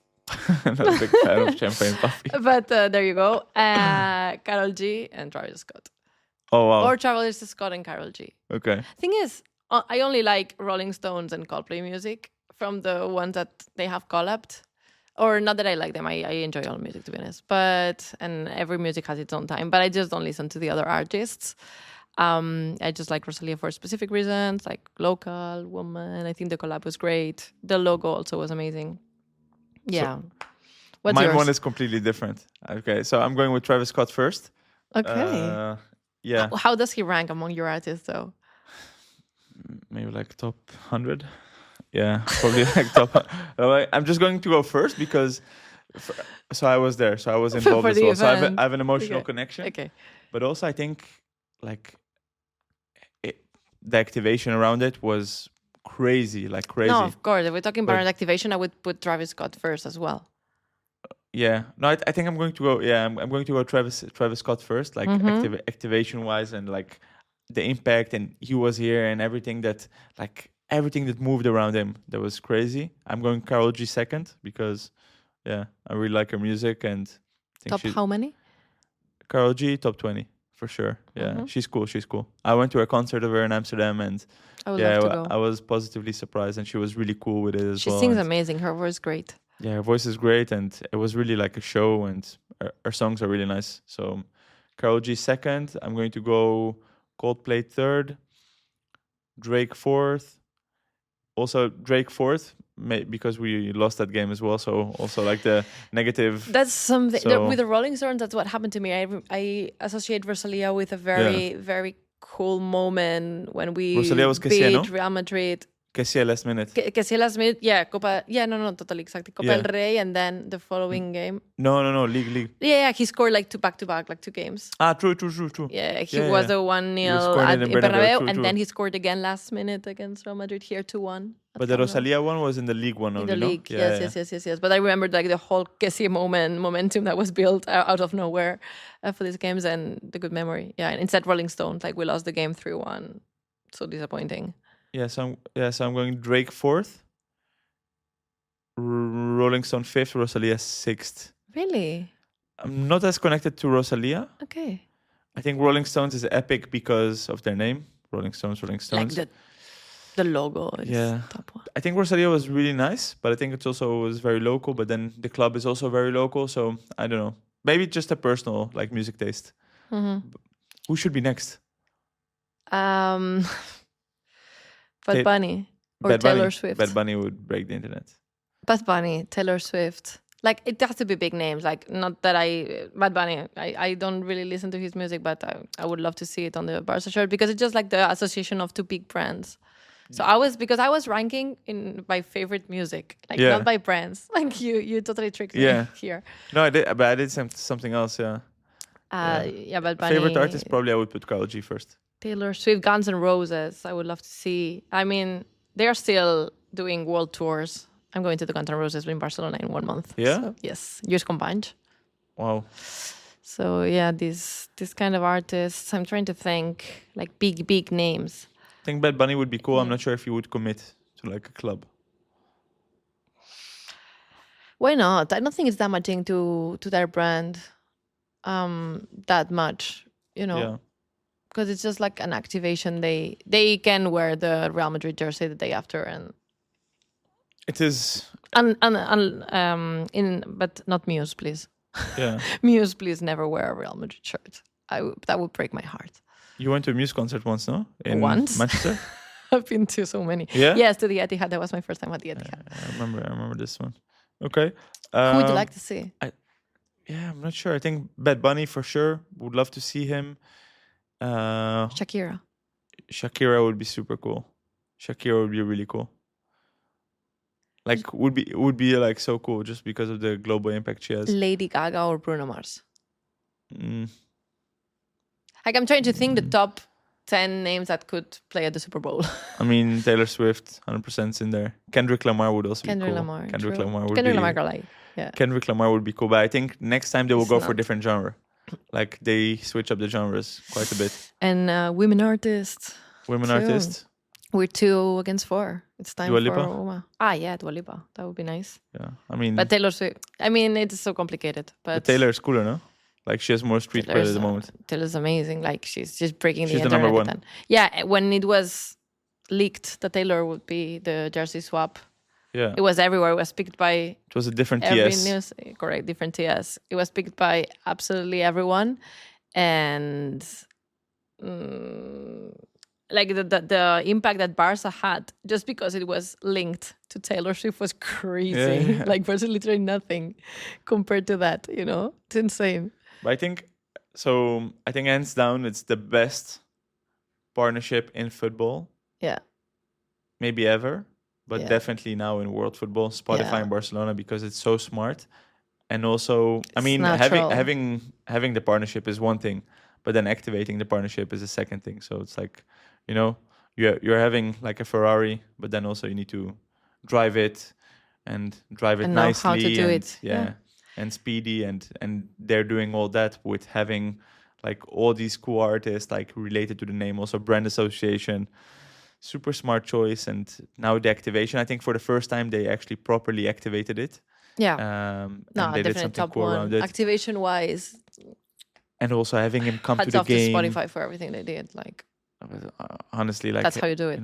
Not a big fan of Champagne Puffy. but there you go. Karol G and Travis Scott. Oh, wow. Or Travis Scott and Karol G. Okay. Thing is, I only like Rolling Stones and Coldplay music from the ones that they have collabed. Or not that I like them. I enjoy all music, to be honest. And every music has its own time. But I just don't listen to the other artists. I just like Rosalia for specific reasons, like local, woman. I think the collab was great. The logo also was amazing. Yeah. What's Mine yours? one is completely different. Okay, so I'm going with Travis Scott first. Okay. Yeah. How does he rank among your artists, though? Maybe like top 100. Yeah, probably like top. I'm just going to go first because, so I was there, so I was involved For as the well. So event. I have an emotional Okay. connection. Okay. But also, I think like the activation around it was crazy, like crazy. No, of course. If we're talking But- brand activation, I would put Travis Scott first as well. Yeah, no, I think I'm going to go. Yeah, I'm going to go Travis Scott first, like activation wise, and like the impact, and he was here, and everything that moved around him, that was crazy. I'm going Karol G second because, yeah, I really like her music, and I think Top how many? Karol G top 20 for sure. Yeah, she's cool. I went to a concert of her in Amsterdam, and I would love to go. I was positively surprised, and she was really cool with it as She well. sings and- amazing. Her voice is great. Yeah, her voice is great, and it was really like a show, and her songs are really nice. So, Karol G second. I'm going to go Coldplay third, Drake fourth. Also, Drake fourth, because we lost that game as well. So, also like the negative. That's something So- with the Rolling Stones. That's what happened to me. I associate Rosalia with a very very cool moment when we Rosalia was Kessie, beat no? Real Madrid. Que sí, last minute. Que sí, last minute, yeah, Copa, yeah, no, totally, exactly. Copa Yeah. del Rey, and then the following game. No, league. Yeah, he scored like back to back, like 2 games. Ah, true. Yeah, he Yeah, was yeah. the 1-0 scored at it in Bernabeu, Bernabeu, and true. then he scored again last minute against Real Madrid here 2-1. But the Rosalia one was in the league one In only, the no? league, Yeah, yes. But I remember like the whole Kessie momentum that was built out of nowhere for these games, and the good memory. Yeah, and instead Rolling Stones, like we lost the game 3-1. So disappointing. Yeah, so I'm going Drake fourth, Rolling Stone fifth, Rosalia sixth. Really? I'm not as connected to Rosalia. Okay. I think Rolling Stones is epic because of their name, Rolling Stones. Like the logo is Yeah. top one. I think Rosalia was really nice, but I think it also was very local. But then the club is also very local, so I don't know. Maybe just a personal like music taste. Who should be next? Bad Ta- Bunny or Bad Bunny. Taylor Swift. Bad Bunny would break the internet. Bad Bunny, Taylor Swift. Like it has to be big names. Like not that Bad Bunny. I don't really listen to his music, but I would love to see it on the Barca shirt because it's just like the association of 2 big brands. So I was ranking by favorite music, like Yeah. not by brands. Like you totally tricked me Yeah. here. No, I did something else. Yeah. Yeah, Bad Bunny. Favorite artist, probably I would put Karol G first. Taylor Swift, Guns N' Roses. I would love to see. I mean, they are still doing world tours. I'm going to the Guns N' Roses in Barcelona in 1 month. Yeah? So, yes, years combined. Wow. So yeah, this kind of artists. I'm trying to think like big names. I think Bad Bunny would be cool. I'm not sure if you would commit to like a club. Why not? I don't think it's that much into their brand, that much. You know. Yeah. Because it's just like an activation. They can wear the Real Madrid jersey the day after, and It is. but not Muse, please. Yeah. Muse, please never wear a Real Madrid shirt. That would break my heart. You went to a Muse concert once, no? In Once? Manchester? I've been to so many. Yeah? Yes, to the Etihad. That was my first time at the Etihad. I remember this one. Okay. Who would you like to see? Yeah, I'm not sure. I think Bad Bunny for sure. Would love to see him. Shakira. Shakira would be super cool. Shakira would be really cool. Like would be like so cool just because of the global impact she has. Lady Gaga or Bruno Mars? Mm. Like I'm trying to think the top 10 names that could play at the Super Bowl. I mean, Taylor Swift, 100% is in there. Kendrick Lamar would also Kendrick be cool. Lamar. Kendrick true. Lamar would Kendrick be. Lamar, I like. Yeah. Kendrick Lamar would be cool, but I think next time they will He's go for not. different genre. Like they switch up the genres quite a bit. And women artists. Women True. artists. We're 2-4. It's time Dua for Lipa? Uma. Yeah, Dua Lipa. That would be nice. Yeah, I mean, But Taylor Swift. I mean, it's so complicated. But Taylor is cooler, no? Like she has more street cred at the moment. Taylor's amazing. Like she's just breaking She's the the internet. number one. Yeah, when it was leaked that Taylor would be the jersey swap, yeah, it was everywhere. It was picked by. It was a different every TS. News, correct, different TS. It was picked by absolutely everyone, and like the impact that Barca had just because it was linked to Taylor Swift was crazy. Yeah. Like there's literally nothing compared to that. It's insane. But I think hands down, it's the best partnership in football. Yeah. Maybe ever, but definitely now in world football, Spotify and Barcelona, because it's so smart. And also, I mean, having the partnership is one thing, but then activating the partnership is a second thing. So it's like, you're having like a Ferrari, but then also you need to drive it nicely. Know how to do it. Yeah. And speedy, and they're doing all that with having like all these cool artists like related to the name, also brand association. Super smart choice. And now the activation, I think for the first time they actually properly activated it. Yeah. And they did something top cool one. around it. Activation wise. And also having him come to the game. To Spotify for everything they did. Like honestly, like that's how you do it.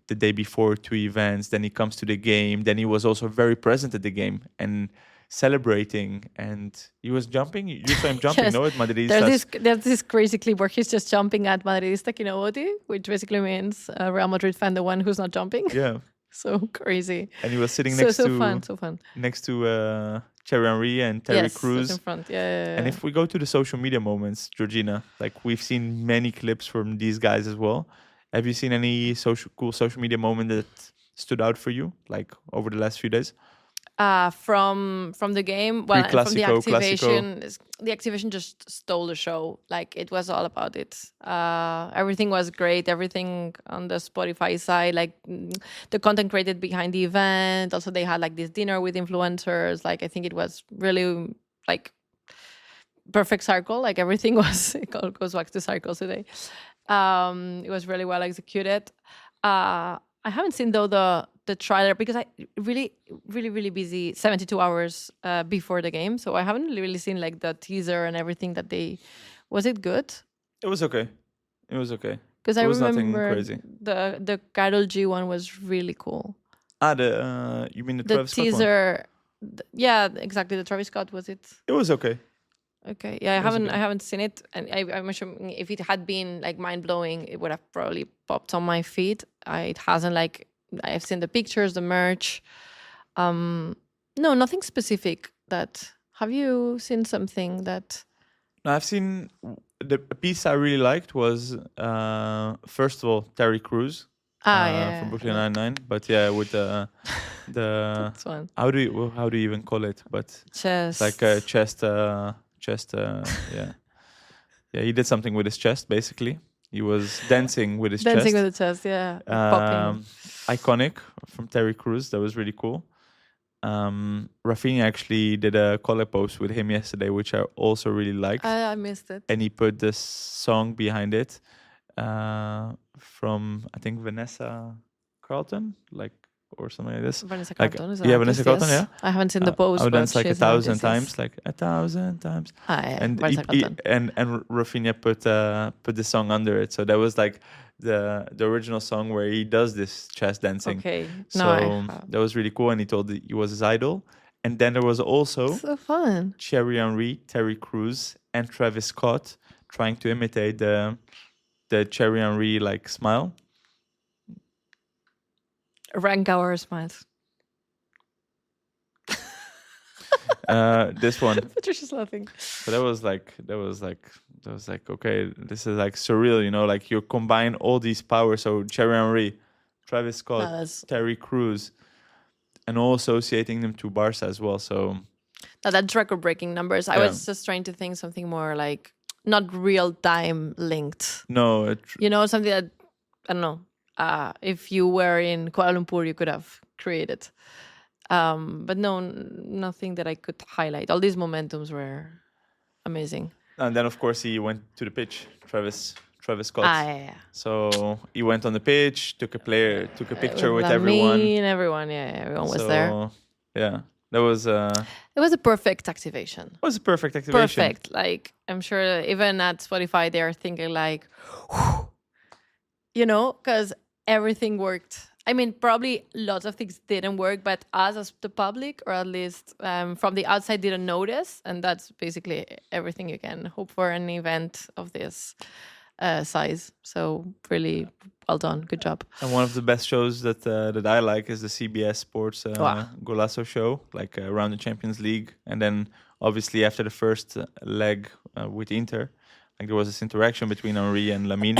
The day before 2 events, then he comes to the game. Then he was also very present at the game and celebrating, and he was jumping. You saw him jumping, no? At Madridistas. There's this crazy clip where he's just jumping at Madridista Kinoboti, which basically means a Real Madrid fan, the one who's not jumping. Yeah. So crazy. And he was sitting next to so fun. Next to Thierry Henry and Terry Crews. In front. Yeah. And if we go to the social media moments, Georgina, like we've seen many clips from these guys as well. Have you seen any cool social media moment that stood out for you, like over the last few days? From the game, from the activation. The activation just stole the show. Like it was all about it. Everything was great. Everything on the Spotify side, like the content created behind the event. Also, they had like this dinner with influencers. Like I think it was really like perfect circle. Like everything was it goes back to circles today. It was really well executed. I haven't seen though the trailer because I really busy 72 hours before the game, so I haven't really seen like the teaser and everything that they. Was it good? It was okay. Because I remember the Karol G one was really cool. You mean the Travis Scott teaser? Yeah, exactly. The Travis Scott, was it? It was okay. Okay, yeah, I haven't seen it, and I'm assuming if it had been like mind blowing, it would have probably popped on my feed. It hasn't. Like I've seen the pictures, the merch. No, nothing specific. Have you seen something that? No, I've seen the piece I really liked was first of all Terry Crews. From Brooklyn Nine-Nine, but yeah, with the That's one. How do you even call it? But chest. It's like a chest. Yeah, he did something with his chest. Basically, he was dancing with his chest. Dancing with the chest, yeah. Iconic from Terry Crews. That was really cool. Rafinha actually did a collab post with him yesterday, which I also really liked. I missed it. And he put this song behind it from I think Vanessa Carlton, or something like this. Vanessa Carlton, is that? Yeah, Vanessa Carlton, yeah. I haven't seen the post. I've done like 1,000 times, like 1,000 times. Yeah, and Rafinha put the song under it. So that was like the original song where he does this chest dancing. Okay. So that was really cool, and he told he was his idol. And then there was also so fun. Thierry Henry, Terry Crews, and Travis Scott trying to imitate the Thierry Henry like smile. Rank our smiles. This one. Patricia's laughing. So that was like okay, this is like surreal, like you combine all these powers. So Thierry Henry, Travis Scott, Terry Crews, and all associating them to Barca as well. So that's record-breaking numbers. I was just trying to think something more like not real time linked. No, something that I don't know. If you were in Kuala Lumpur, you could have created. But no, nothing that I could highlight. All these momentums were amazing. And then, of course, he went to the pitch. Travis Travis Scott. Yeah. So he went on the pitch, took a picture with everyone. Everyone was there. Yeah, that was. It was a perfect activation. It was a perfect activation. Perfect. Like, I'm sure even at Spotify, they are thinking like, because everything worked. I mean, probably lots of things didn't work, but us as the public, or at least from the outside, didn't notice. And that's basically everything you can hope for an event of this size. So really well done. Good job. And one of the best shows that I like is the CBS Sports Golazo show, like around the Champions League. And then obviously after the first leg with Inter, like there was this interaction between Henry and Lamine,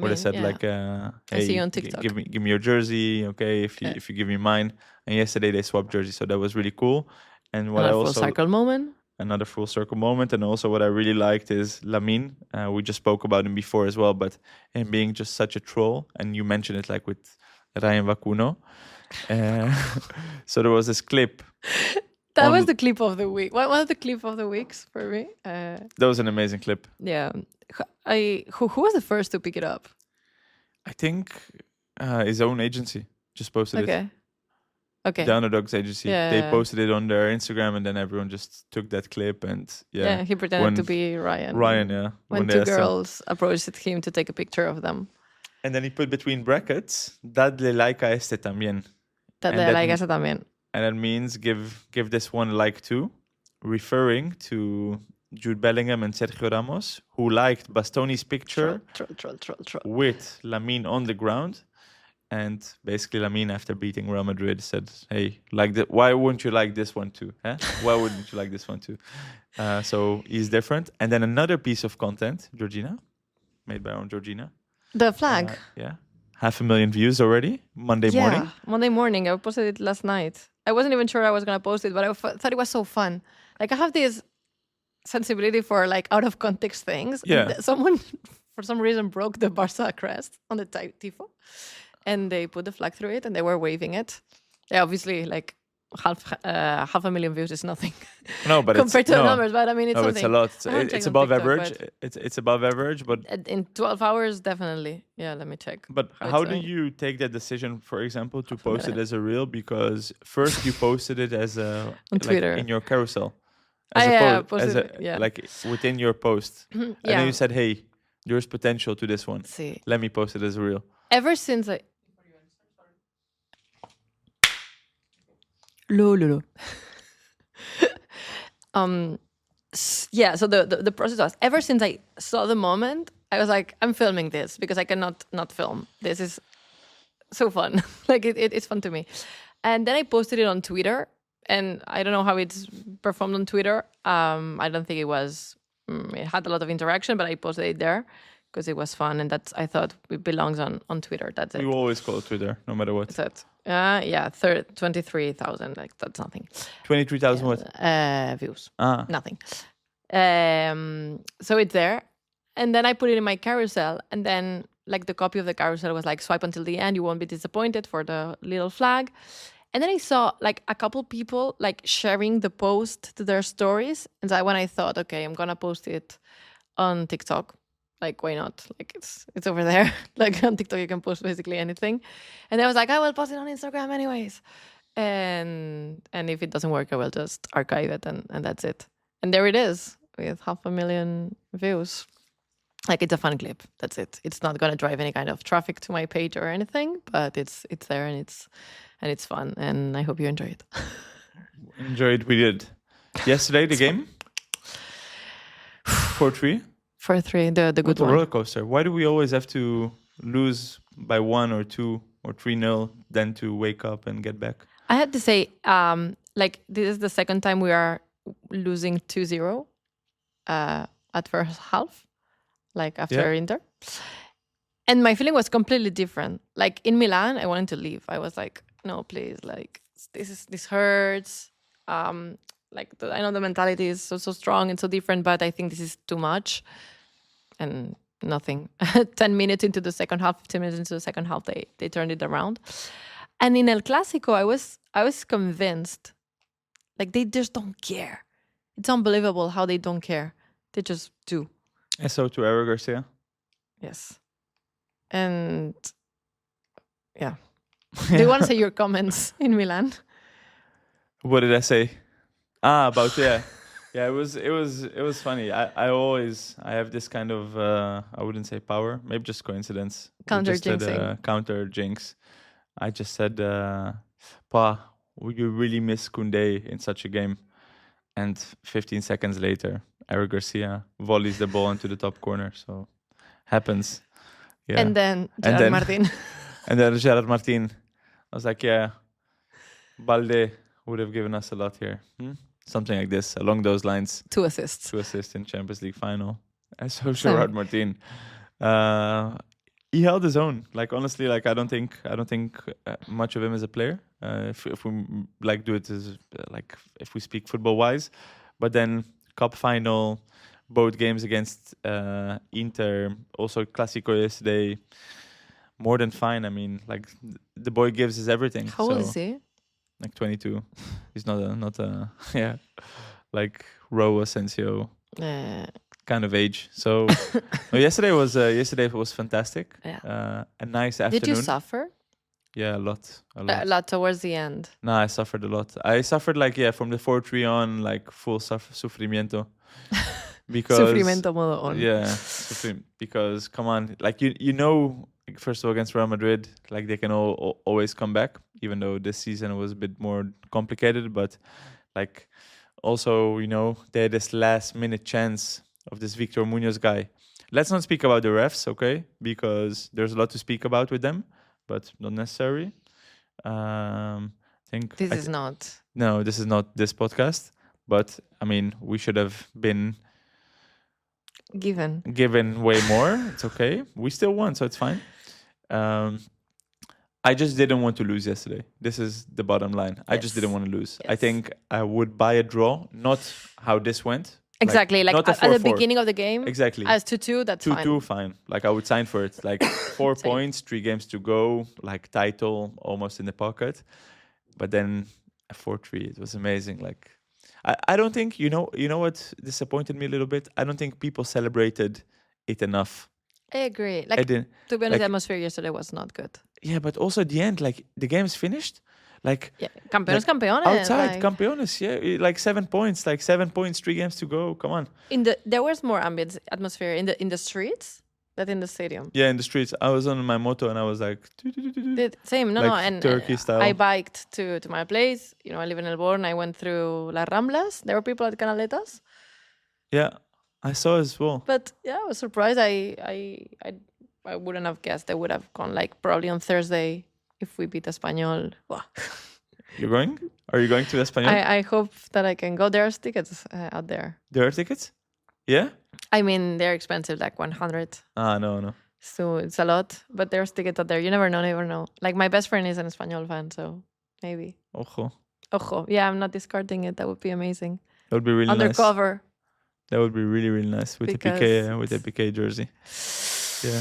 where they said like, "Hey, I see you on TikTok. give me your jersey, okay? If you give me mine." And yesterday they swapped jerseys, so that was really cool. And what full circle moment. Another full circle moment, and also what I really liked is Lamine. We just spoke about him before as well, but him being just such a troll, and you mentioned it like with Ryan Vacuno. So there was this clip. That was the clip of the week. What was the clip of the weeks for me? That was an amazing clip. Yeah. Who was the first to pick it up? I think his own agency just posted it. Okay. The Underdogs agency. Yeah. They posted it on their Instagram, and then everyone just took that clip and he pretended to be Ryan. Ryan, when two girls approached him to take a picture of them. And then he put between brackets, "Dadle like a este también." Dadle like a este también. And that means give this one like too, referring to Jude Bellingham and Sergio Ramos, who liked Bastoni's picture troll. with Lamine on the ground. And basically Lamine, after beating Real Madrid, said, "Hey, why wouldn't you like this one too? Huh? Why wouldn't you like this one too?" So he's different. And then another piece of content, Georgina, made by our own Georgina. The flag. 500,000 views already, Monday morning. Monday morning. I posted it last night. I wasn't even sure I was going to post it, but I thought it was so fun. Like, I have this sensibility for like out of context things. Yeah. Someone, for some reason, broke the Barca crest on the tifo. And they put the flag through it, and they were waving it. Yeah, obviously, like 500,000 views is nothing. No, but compared to the numbers. But I mean, it's something. It's a lot. It's above TikTok, average. It's above average, but in 12 hours, definitely. Yeah, let me check. But how do you take that decision, for example, to post it as a reel? Because first you posted it as a on Twitter in your carousel. Like within your post. And then you said, "Hey, there's potential to this one. Let me post it as a reel." Ever since I... So the process was, ever since I saw the moment, I was like, I'm filming this because I cannot not film. This is so fun. Like it's fun to me. And then I posted it on Twitter, and I don't know how it's performed on Twitter. I don't think it had a lot of interaction, but I posted it there because it was fun, and I thought it belongs on Twitter. That's it. You always call it Twitter, no matter what. That's it. 23,000. Like, that's nothing. 23,000 what? Views. Nothing. So it's there, and then I put it in my carousel, and then like the copy of the carousel was like, swipe until the end, you won't be disappointed, for the little flag. And then I saw like a couple people like sharing the post to their stories, and so when I thought, okay, I'm gonna post it on TikTok. Like, why not? Like, it's over there. Like, on TikTok, you can post basically anything. And I was like, I will post it on Instagram anyways. And if it doesn't work, I will just archive it, and that's it. And there it is, with 500,000 views. Like, it's a fun clip. That's it. It's not going to drive any kind of traffic to my page or anything, but it's there, and it's fun. And I hope you enjoy it. Enjoyed, we did. Yesterday, the game? 4-3? 4-3, the good one. Roller coaster. Why do we always have to lose by 1 or 2 or 3-0 then to wake up and get back? I had to say, like, this is the second time we are losing 2-0 at first half, like after Inter. And my feeling was completely different. Like, in Milan, I wanted to leave. I was like, no, please, like, this hurts. Like, I know the mentality is so strong and so different, but I think this is too much. And nothing. 10 minutes into the second half, 15 minutes into the second half, they turned it around. And in El Clásico, I was convinced, like, they just don't care. It's unbelievable how they don't care. They just do. And so to Eric Garcia? Yes. And yeah. Do you want to say your comments in Milan? What did I say? About yeah. Yeah, it was funny. I have this kind of I wouldn't say power, maybe just coincidence. Counter We just did jinxing. counter jinx. I just said, "Pa, you really miss Koundé in such a game." And 15 seconds later, Eric Garcia volleys the ball into the top corner. So happens. Yeah. And then Gerard Martin. And then Gerard Martin. I was like, yeah, Balde would have given us a lot here. Something like this, along those lines. 2 assists. 2 assists in Champions League final. And so Gerard Martin, he held his own. Like honestly, like I don't think much of him as a player. If we like do it as like if we speak football wise, but then cup final, both games against Inter, also Clásico yesterday, more than fine. I mean, like the boy gives his everything. How old is he? Like 22. He's not a yeah, like Ro Asensio kind of age. So no, yesterday was fantastic. Yeah. A nice afternoon. Did you suffer? Yeah, a lot. A lot towards the end. No, I suffered a lot. I suffered from the 4-3 on, like full sufrimiento. Because Sufrimiento modo on. Yeah, because come on, like you know, first of all against Real Madrid, like they can always come back, even though this season was a bit more complicated. But like also, they had this last minute chance of this Victor Munoz guy. Let's not speak about the refs, okay? Because there's a lot to speak about with them, but not necessary. I think this is not. No, this is not this podcast. But I mean, we should have been given way more. It's okay. We still won, so it's fine. I just didn't want to lose yesterday. This is the bottom line. Yes. I just didn't want to lose. Yes. I think I would buy a draw, not how this went. Exactly, like at the beginning of the game. Exactly. As 2-2, that's 2-2, fine. 2-2, fine. Like I would sign for it. Like 4 points, 3 games to go, like title almost in the pocket. But then a 4-3, it was amazing. Like I don't think, you know what disappointed me a little bit? I don't think people celebrated it enough. I agree. Like, to be honest, the atmosphere yesterday was not good. Yeah, but also at the end, like, the game's finished. Like, yeah, campeones. Outside, campeones, yeah. Like 7 points, 7 points, 3 games to go. Come on. There was more atmosphere in the streets than in the stadium. Yeah, in the streets. I was on my moto and I was like... Same, and Turkey style. I biked to my place. I live in El Born. I went through Las Ramblas. There were people at Canaletas. Yeah, I saw as well. But yeah, I was surprised. I wouldn't have guessed. I would have gone probably on Thursday if we beat Espanyol. Wow. You're going? Are you going to Espanyol? I hope that I can go. There's tickets out there. There are tickets? Yeah? I mean, they're expensive, like 100. No. So it's a lot, but there's tickets out there. You never know. Like my best friend is an Espanyol fan, so maybe. Ojo. Yeah, I'm not discarding it. That would be amazing. That would be really Undercover. Nice. That would be really, really nice with the PK jersey. Yeah.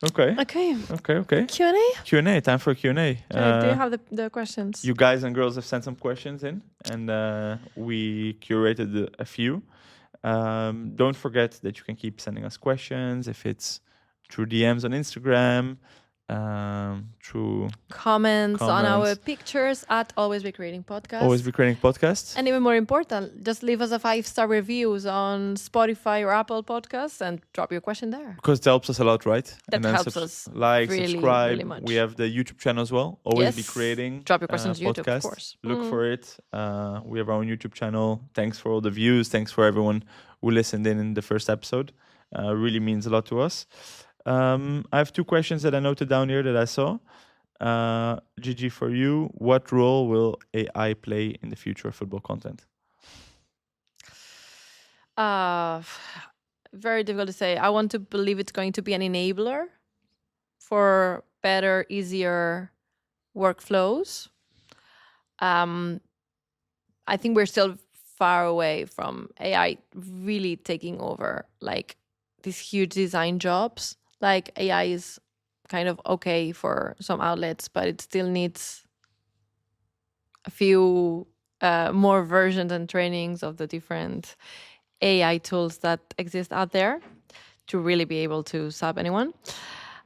Okay. Q&A. Time for Q&A. Do you have the questions? You guys and girls have sent some questions in, and we curated a few. Don't forget that you can keep sending us questions if it's through DMs on Instagram, through comments on our pictures at Always Be Creating Podcast. Always Be Creating Podcast. And even more important, just leave us a 5-star reviews on Spotify or Apple Podcasts and drop your question there. Because it helps us a lot, right? That helps us. Like, really, subscribe. Really much. We have the YouTube channel as well. Always Be Creating. Drop your questions on YouTube, of course. Look for it. We have our own YouTube channel. Thanks for all the views. Thanks for everyone who listened in the first episode. Really means a lot to us. I have 2 questions that I noted down here that I saw. Gigi, for you, what role will AI play in the future of football content? Very difficult to say. I want to believe it's going to be an enabler for better, easier workflows. I think we're still far away from AI really taking over like these huge design jobs. Like AI is kind of okay for some outlets, but it still needs a few more versions and trainings of the different AI tools that exist out there to really be able to sub anyone.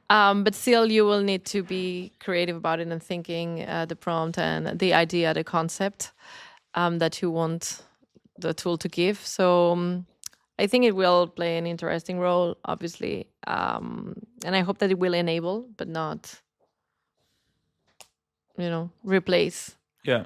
But still, you will need to be creative about it and thinking the prompt and the idea, the concept that you want the tool to give. So I think it will play an interesting role, obviously. And I hope that it will enable, but not, replace. Yeah.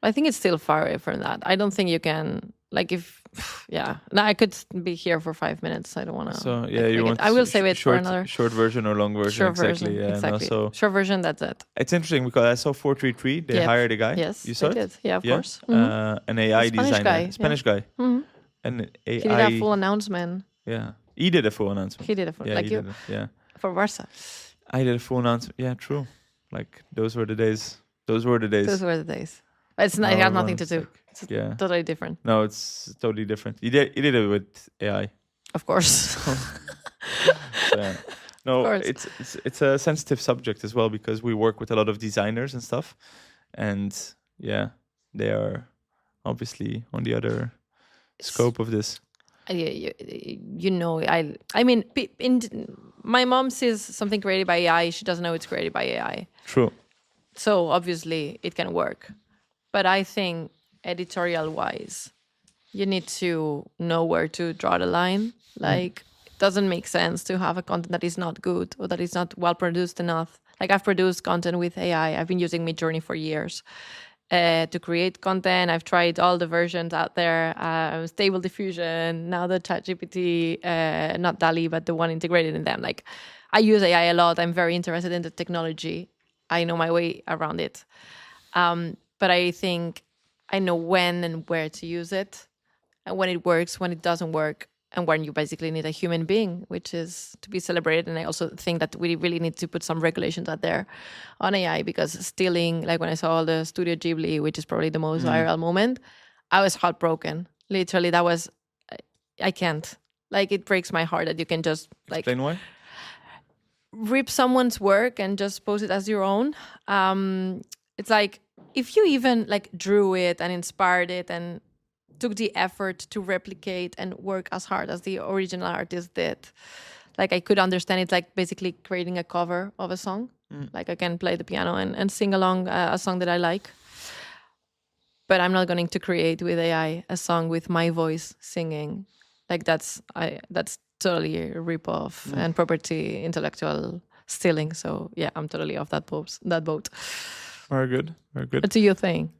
I think it's still far away from that. I don't think you can, Now I could be here for 5 minutes. I don't want to. So you want? I will save it short, for another short version or long version. Short exactly. version. Yeah. Exactly. No, so short version. That's it. it's interesting because I saw 433. They hired a guy. Yes, you saw they it? did. Yeah, of course. Mm-hmm. An AI Spanish designer, Spanish guy, Mm-hmm. an AI. He did a full announcement. Yeah, he did a full announcement. He did a full, Yeah, for Barca. I did a full announcement. Yeah, true. Like those were the days. Those were the days. But it has nothing to do. It's yeah, totally different. No, it's totally different. He did it with AI. Of course. Yeah. No, it's a sensitive subject as well because we work with a lot of designers and stuff, and they are obviously on the other scope of this. My mom sees something created by AI. She doesn't know it's created by AI. True. So obviously it can work, but I think editorial-wise, you need to know where to draw the line. Like, it doesn't make sense to have a content that is not good or that is not well produced enough. Like, I've produced content with AI. I've been using Midjourney for years to create content. I've tried all the versions out there, Stable Diffusion, now the ChatGPT, not DALL-E, but the one integrated in them. Like, I use AI a lot. I'm very interested in the technology. I know my way around it. But I think I know when and where to use it, and when it works, when it doesn't work, and when you basically need a human being, which is to be celebrated. And I also think that we really need to put some regulations out there on AI, because stealing, like when I saw the Studio Ghibli, which is probably the most viral moment, I was heartbroken. Literally, I can't. Like, it breaks my heart that you can just Explain why? rip someone's work and just post it as your own. It's like, if you even drew it and inspired it and took the effort to replicate and work as hard as the original artist did, I could understand. It's like basically creating a cover of a song. Like, I can play the piano and sing along a song that I like, but I'm not going to create with AI a song with my voice singing. That's totally a rip-off and property intellectual stealing. So yeah, I'm totally off that boat. Very good. What do you think?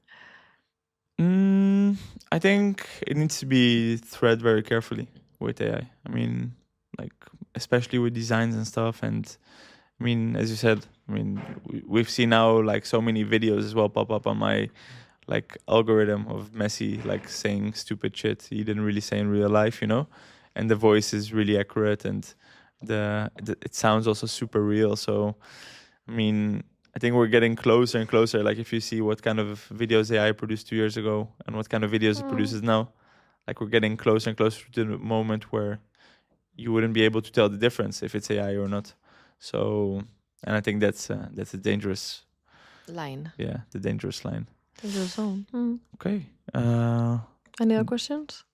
I think it needs to be thread very carefully with AI. I mean, especially with designs and stuff. And I mean, as you said, we've seen now so many videos as well pop up on my algorithm of Messi saying stupid shit he didn't really say in real life, and the voice is really accurate, and it sounds also super real. So I mean, I think we're getting closer and closer. If you see what kind of videos AI produced 2 years ago and what kind of videos it produces now, we're getting closer and closer to the moment where you wouldn't be able to tell the difference if it's AI or not. So, and I think that's a dangerous line. Yeah, the dangerous line. Dangerous zone. Okay. Any other questions?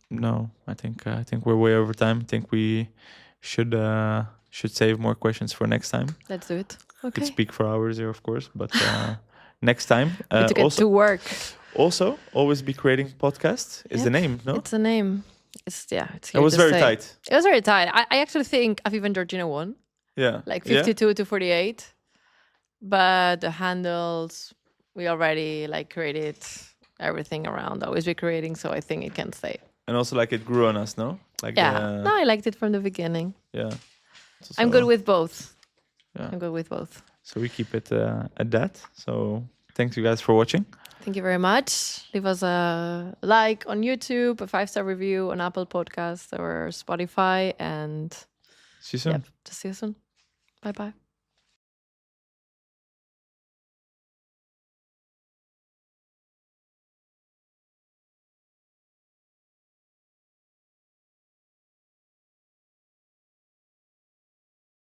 No, I think we're way over time. I think we should save more questions for next time. Let's do it. Okay. Could speak for hours here, of course, but next time. To get to work. Also, always be creating podcasts is the name, no? It's a name. It's it was very tight. It was very tight. I actually think Aviv and Georgina won. Yeah. 52 to 48. But the handles, we already created everything around. Always be creating, so I think it can stay. And also it grew on us, no? No, I liked it from the beginning. Yeah. I'm good with both. Yeah. I'm good with both. So we keep it at that. So thanks you guys for watching. Thank you very much. Leave us a like on YouTube, a 5-star review on Apple Podcasts or Spotify, and see you soon. See you soon. Bye-bye.